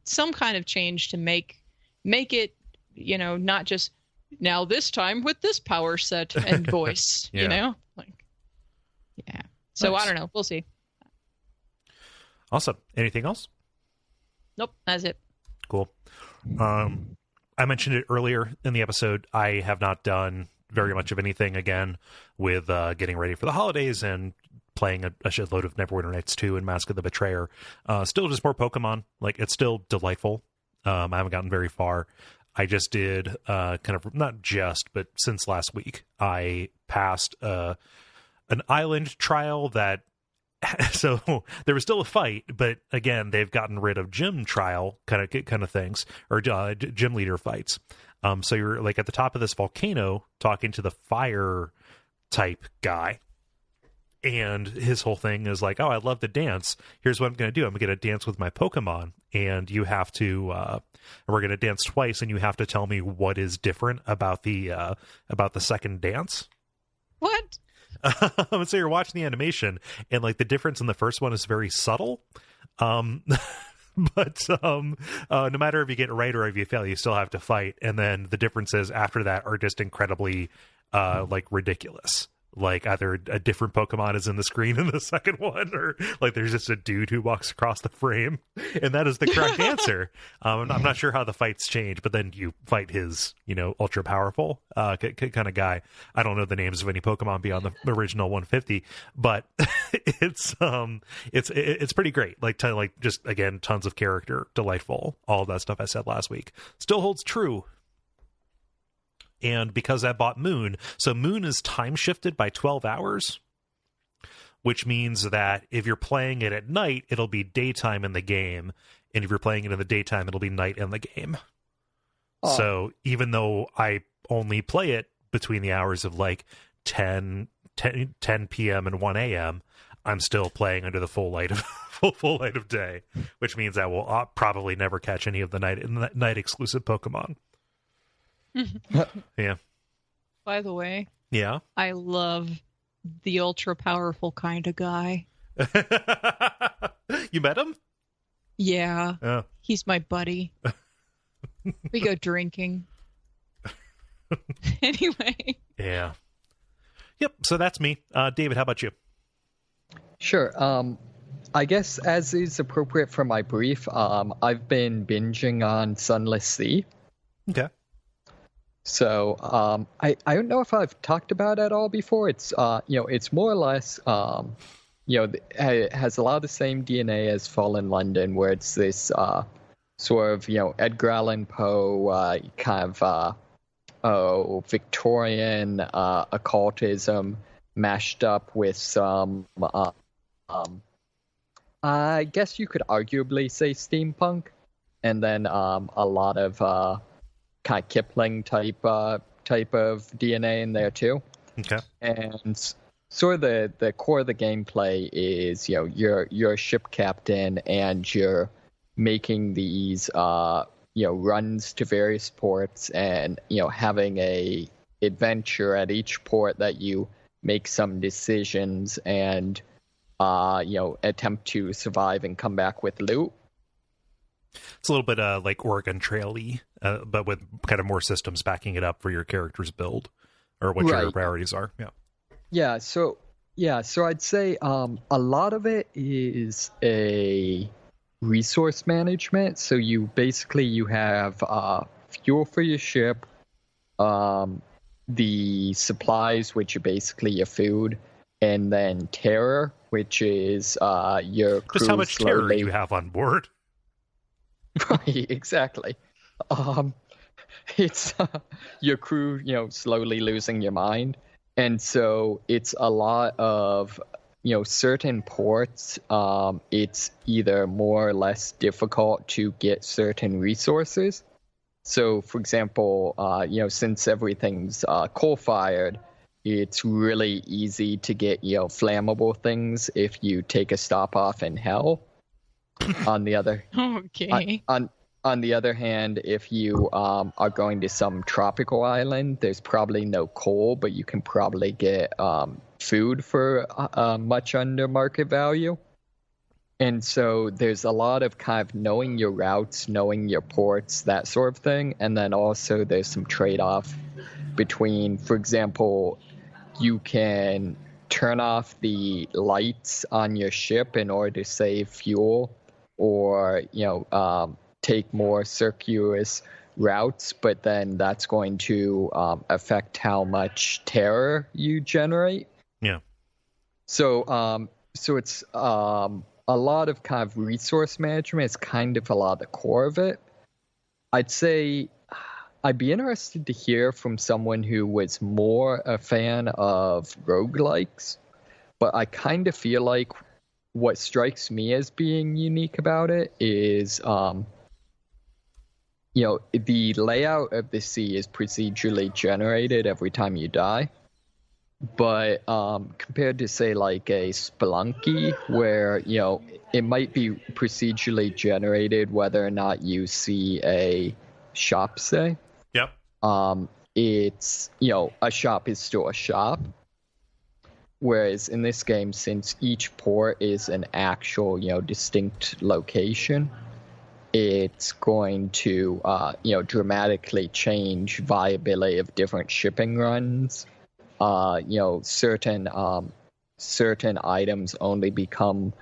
some kind of change to make it not just now this time with this power set and voice, Yeah. So Nice. I don't know. We'll see. Awesome. Anything else? Nope, that's it. Cool. I mentioned it earlier in the episode. I have not done very much of anything again with getting ready for the holidays and playing a shitload of Neverwinter Nights 2 and Mask of the Betrayer. Still just more Pokemon. Like, it's still delightful. I haven't gotten very far. I just did not just, but since last week, I passed an island trial that so there was still a fight, but again, they've gotten rid of gym trial kind of things, or gym leader fights. So you're like at the top of this volcano talking to the fire type guy, and his whole thing is like, oh, I love to dance. Here's what I'm going to do. I'm going to dance with my Pokemon, and you have to, we're going to dance twice, and you have to tell me what is different about the second dance. What? So you're watching the animation, and like the difference in the first one is very subtle. But no matter if you get it right or if you fail, you still have to fight. And then the differences after that are just incredibly ridiculous. Like either a different Pokemon is in the screen in the second one, or like there's just a dude who walks across the frame, and that is the correct answer. I'm not sure how the fights change, but then you fight his, ultra powerful kind of guy. I don't know the names of any Pokemon beyond the original 150, but it's pretty great. Like just again, tons of character, delightful, all of that stuff I said last week still holds true. And because I bought Moon, so Moon is time shifted by 12 hours, which means that if you're playing it at night, it'll be daytime in the game. And if you're playing it in the daytime, it'll be night in the game. Oh. So even though I only play it between the hours of like 10 p.m. and 1 a.m., I'm still playing under the full light of day, which means I will probably never catch any of the night exclusive Pokemon. Yeah. By the way, yeah, I love the ultra powerful kind of guy. You met him? Yeah. Oh. He's my buddy. We go drinking. Anyway. Yeah. Yep. So that's me. David, how about you? Sure. I guess as is appropriate for my brief, I've been binging on Sunless Sea. Okay. So I don't know if I've talked about it at all before. It's it's more or less it has a lot of the same DNA as Fallen London, where it's this sort of Edgar Allan Poe kind of Victorian occultism mashed up with some I guess you could arguably say steampunk, and then a lot of kind of Kipling type of DNA in there too. Okay. And sort of the core of the gameplay is you're a ship captain and you're making these runs to various ports and having a adventure at each port that you make some decisions and attempt to survive and come back with loot. It's a little bit like Oregon Trail-y, but with kind of more systems backing it up for your character's build or what your priorities are. Yeah. So I'd say a lot of it is a resource management. So you have fuel for your ship, the supplies, which are basically your food, and then terror, which is your crew. Just how much terror you have on board. Right, exactly. It's your crew, slowly losing your mind. And so it's a lot of, certain ports. It's either more or less difficult to get certain resources. So, for example, since everything's coal-fired, it's really easy to get, flammable things if you take a stop off in hell. On the other on the other hand, if you are going to some tropical island, there's probably no coal, but you can probably get food for much under market value. And so there's a lot of kind of knowing your routes, knowing your ports, that sort of thing. And then also there's some trade-off between, for example, you can turn off the lights on your ship in order to save fuel, or take more circuitous routes, but then that's going to affect how much terror you generate. Yeah. So it's a lot of kind of resource management. It's kind of a lot of the core of it. I'd say I'd be interested to hear from someone who was more a fan of roguelikes, but I kind of feel like what strikes me as being unique about it is, the layout of the sea is procedurally generated every time you die. But compared to, say, like a Spelunky, where, it might be procedurally generated whether or not you see a shop, say. Yep. It's, a shop is still a shop. Whereas in this game, since each port is an actual, distinct location, it's going to, dramatically change viability of different shipping runs. Certain items only become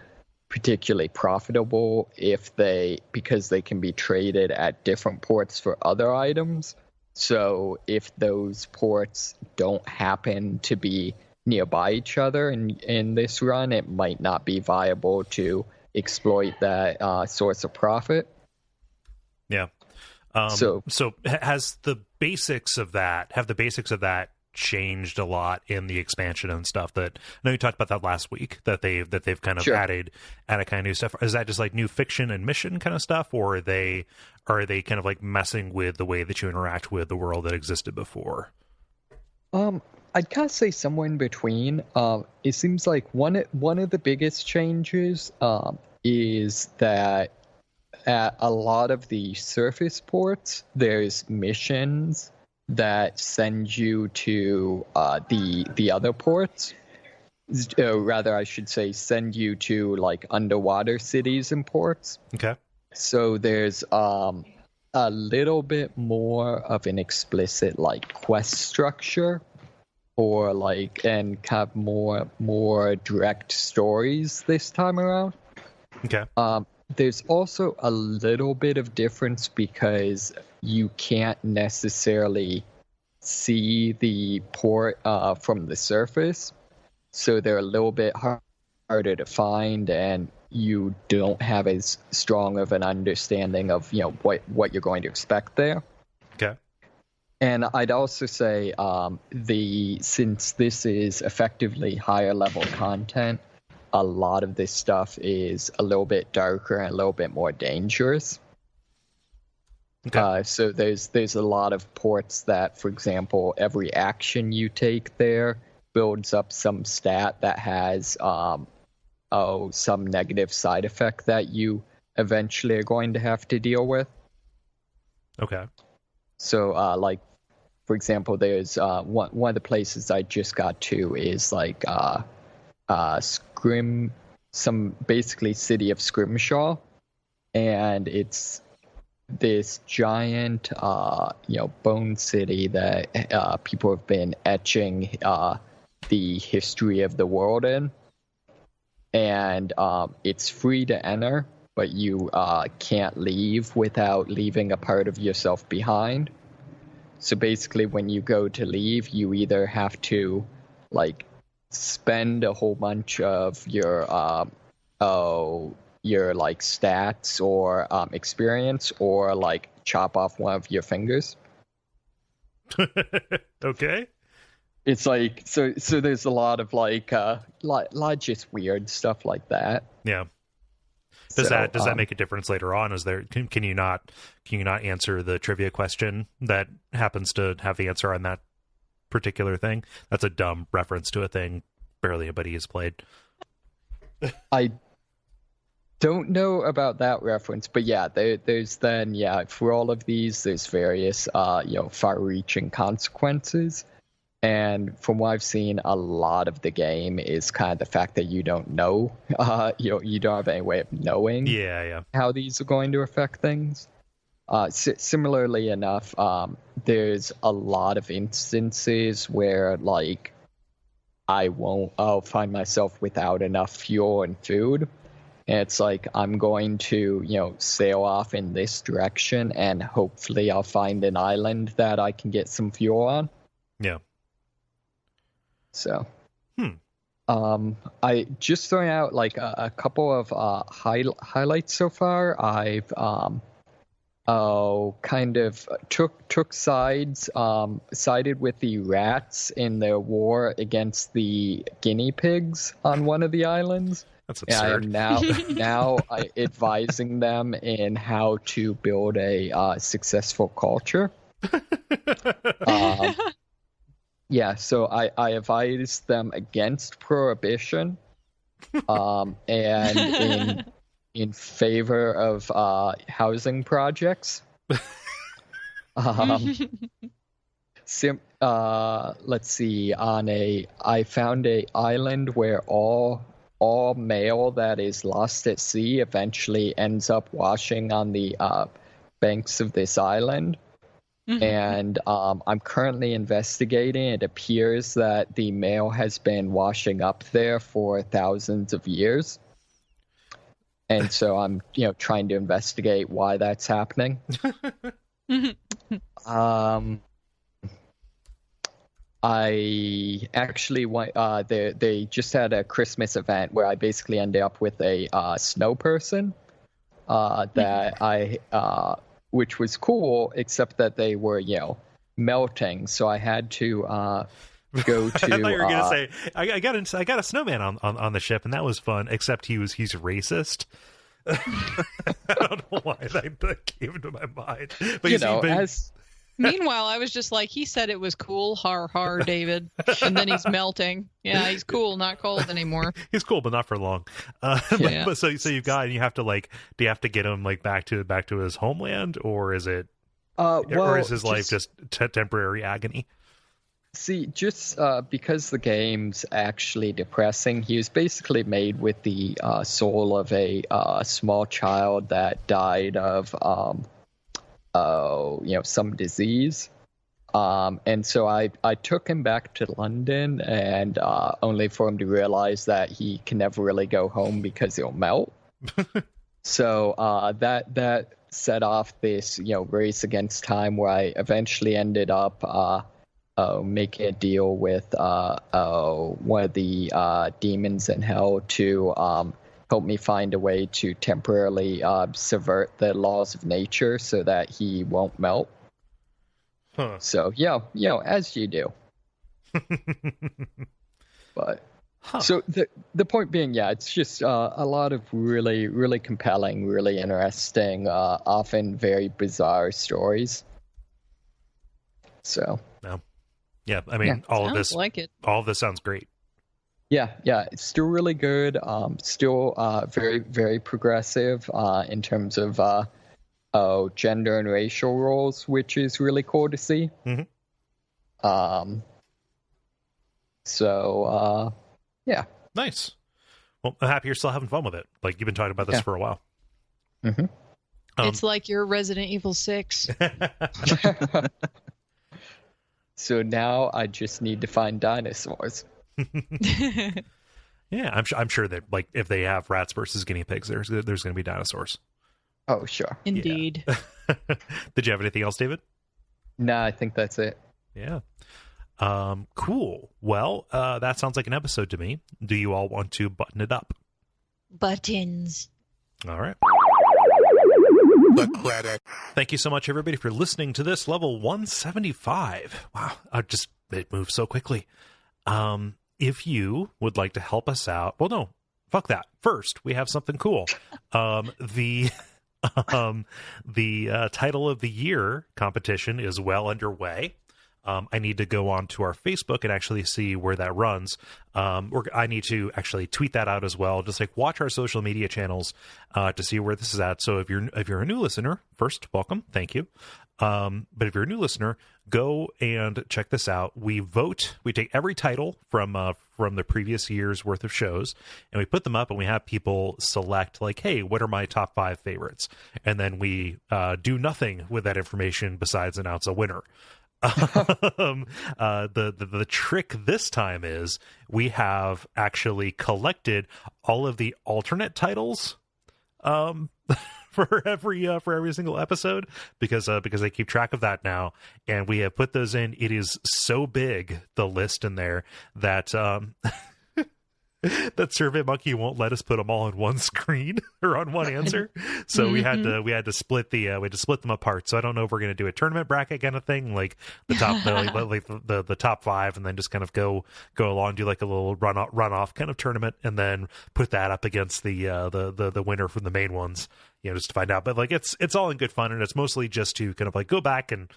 particularly profitable because they can be traded at different ports for other items. So if those ports don't happen to be nearby each other in this run, it might not be viable to exploit that source of profit. Yeah. So has the basics of that changed a lot in the expansion and stuff? That I know you talked about that last week, that they've kind of Sure. added kind of new stuff. Is that just like new fiction and mission kind of stuff, or are they kind of like messing with the way that you interact with the world that existed before? I'd kind of say somewhere in between. It seems like one of the biggest changes is that at a lot of the surface ports, there's missions that send you to the other ports. Rather, I should say, send you to like underwater cities and ports. Okay. So there's a little bit more of an explicit like quest structure, or like and kind of more direct stories this time around. Okay. There's also a little bit of difference because you can't necessarily see the port from the surface, so they're a little bit harder to find, and you don't have as strong of an understanding of what you're going to expect there. Okay. And I'd also say since this is effectively higher level content, a lot of this stuff is a little bit darker and a little bit more dangerous. Okay. So there's a lot of ports that, for example, every action you take there builds up some stat that has some negative side effect that you eventually are going to have to deal with. Okay. So, like, for example, there's one of the places I just got to is like basically city of Scrimshaw, and it's this giant bone city that people have been etching the history of the world in, and it's free to enter, but you can't leave without leaving a part of yourself behind. So basically, when you go to leave, you either have to like spend a whole bunch of your like stats or experience, or like chop off one of your fingers. Okay. It's like so there's a lot of like just weird stuff like that. Yeah. Does that make a difference later on? Is there can you not answer the trivia question that happens to have the answer on that particular thing? That's a dumb reference to a thing barely anybody has played. I don't know about that reference, but yeah, there's for all of these there's various far-reaching consequences. And from what I've seen, a lot of the game is kind of the fact that you don't know, you don't have any way of knowing how these are going to affect things. Similarly enough, there's a lot of instances where like I'll find myself without enough fuel and food. And it's like, I'm going to, sail off in this direction, and hopefully I'll find an island that I can get some fuel on. Yeah. So, I just throwing out like a couple of highlights so far. I've kind of took sides, sided with the rats in their war against the guinea pigs on one of the islands. That's absurd. And I am now advising them in how to build a successful culture. Yeah, so I advised them against prohibition, and in favor of housing projects. Let's see. I found a island where all mail that is lost at sea eventually ends up washing on the banks of this island. Mm-hmm. And I'm currently investigating. It appears that the mail has been washing up there for thousands of years. And so I'm, trying to investigate why that's happening. I actually went, they just had a Christmas event where I basically ended up with a snow person that I which was cool, except that they were, melting. So I had to go to. I thought you were going to say I got a snowman on the ship, and that was fun. Except he's racist. I don't know why that came to my mind, but Meanwhile, I was just like, he said it was cool, har, David. And then he's melting. Yeah, he's cool, not cold anymore. He's cool, but not for long. But so you've got, and you have to do you have to get him back to his homeland, or is it, or is his life just temporary agony? See, just because the game's actually depressing, he was basically made with the soul of a small child that died of some disease. And so I took him back to London, and only for him to realize that he can never really go home because he'll melt. So that set off this race against time, where I eventually ended up making a deal with one of the demons in hell to help me find a way to temporarily subvert the laws of nature so that he won't melt. Huh. So, as you do. But so the point being, it's just a lot of really, really compelling, really interesting, often very bizarre stories. So. Yeah, I mean, all of this sounds great. Yeah, it's still really good. Still very, very progressive in terms of gender and racial roles, which is really cool to see. Mm-hmm. So, Nice. Well, I'm happy you're still having fun with it. Like, you've been talking about this for a while. Mm-hmm. It's like your Resident Evil 6. So now I just need to find dinosaurs. Yeah, I'm sure that if they have rats versus guinea pigs, there's going to be dinosaurs. Oh, sure. Indeed. Yeah. Did you have anything else, David? No, I think that's it. Yeah. Cool. Well, that sounds like an episode to me. Do you all want to button it up? Buttons. All right. The credit. Thank you so much, everybody, for listening to this level 175. Wow, it moves so quickly. If you would like to help us out, well, no, fuck that. First, we have something cool. The title of the year competition is well underway. I need to go on to our Facebook and actually see where that runs. I need to actually tweet that out as well. Just watch our social media channels to see where this is at. So if you're a new listener, first, welcome, thank you. But if you're a new listener, go and check this out. We vote. We take every title from the previous year's worth of shows, and we put them up, and we have people select hey, what are my top 5 favorites? And then we do nothing with that information besides announce a winner. The trick this time is we have actually collected all of the alternate titles for every single episode because I keep track of that now, and we have put those in. It is so big, the list in there, that that SurveyMonkey won't let us put them all on one screen or on one answer. So we had to split them apart. So I don't know if we're going to do a tournament bracket kind of thing, like the top the top 5, and then just kind of go along, do a little runoff kind of tournament, and then put that up against the winner from the main ones, just to find out. But it's all in good fun, and it's mostly just to kind of go back and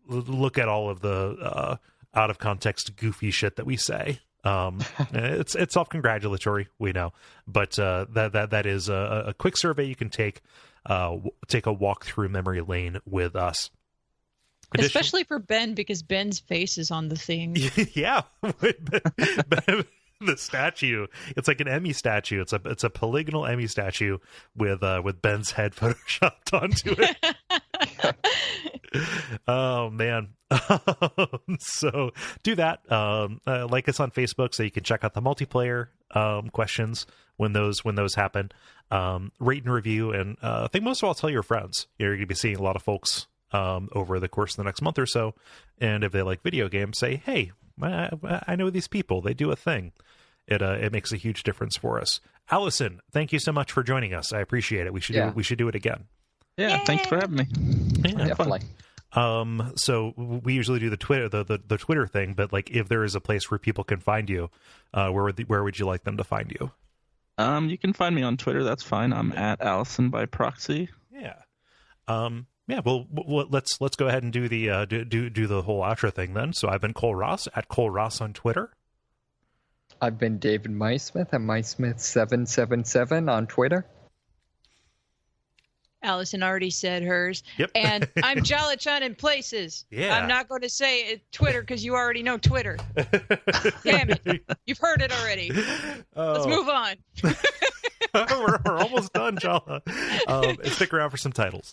look at all of the out of context goofy shit that we say. It's self-congratulatory, we know, but that is a quick survey you can take a walk through memory lane with us. Especially for Ben, because Ben's face is on the thing. Yeah. The statue, it's like an Emmy statue. It's a polygonal Emmy statue with Ben's head photoshopped onto it. Oh man. So do that. Like us on Facebook so you can check out the multiplayer questions when those happen. Rate and review, and I think most of all, tell your friends. You're gonna be seeing a lot of folks over the course of the next month or so, and if they like video games, say, hey, I know these people, they do a thing. It makes a huge difference for us. Allison, thank you so much for joining us. I appreciate it. We should do it again. Yeah, thanks for having me. Yeah, Definitely. So we usually do the Twitter thing, but like if there is a place where people can find you, where would you like them to find you? You can find me on Twitter. That's fine. I'm at Allison by proxy. Yeah. Yeah. Well, let's go ahead and do the do the whole outro thing then. So I've been Kole Ross at Kole Ross on Twitter. I've been David Mysmith at MySmith777 on Twitter. Allison already said hers. Yep. And I'm Jala-chan in places. Yeah. I'm not going to say it, Twitter because you already know Twitter. Damn it. You've heard it already. Let's move on. We're almost done, Jala. Stick around for some titles.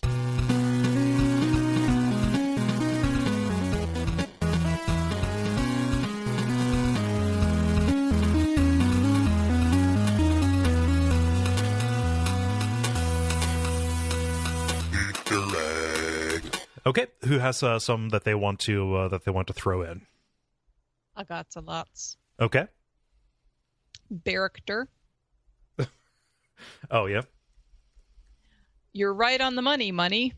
Okay, who has some that they want to throw in? I got some lots. Okay. Barrister. Oh yeah. You're right on the money.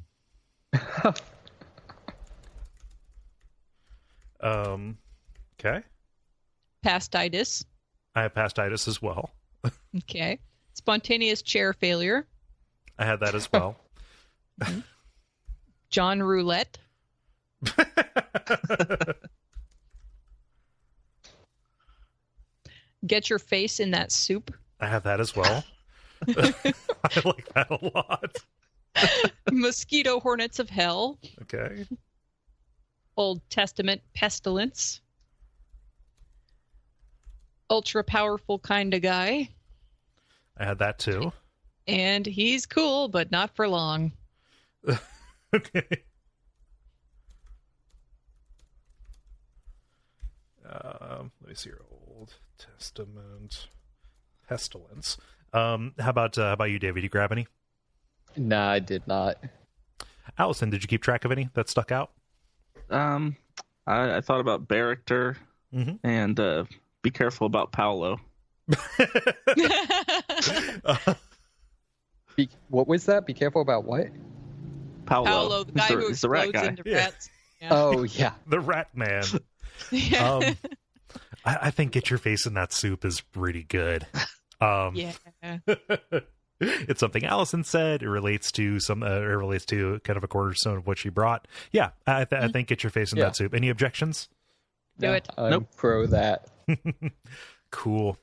Okay. Pastitis. I have pastitis as well. Okay. Spontaneous chair failure. I had that as well. John Roulette. Get your face in that soup. I have that as well. I like that a lot. Mosquito hornets of hell. Okay. Old Testament pestilence. Ultra powerful kind of guy. I had that too. And he's cool, but not for long. Okay. Let me see your Old Testament pestilence. How about you, David? You grab any? Nah, I did not. Allison, did you keep track of any that stuck out? I thought about Barrister and be careful about Paolo. What was that? Be careful about what? Paolo, the guy who he's the rat explodes guy. into rats. Yeah. Oh, yeah. The Rat Man. Yeah. I think Get Your Face in That Soup is pretty good. Yeah. It's something Allison said. It relates to kind of a cornerstone of what she brought. Yeah, I think Get Your Face in That Soup. Any objections? Do it. I'm Nope. pro that. Cool.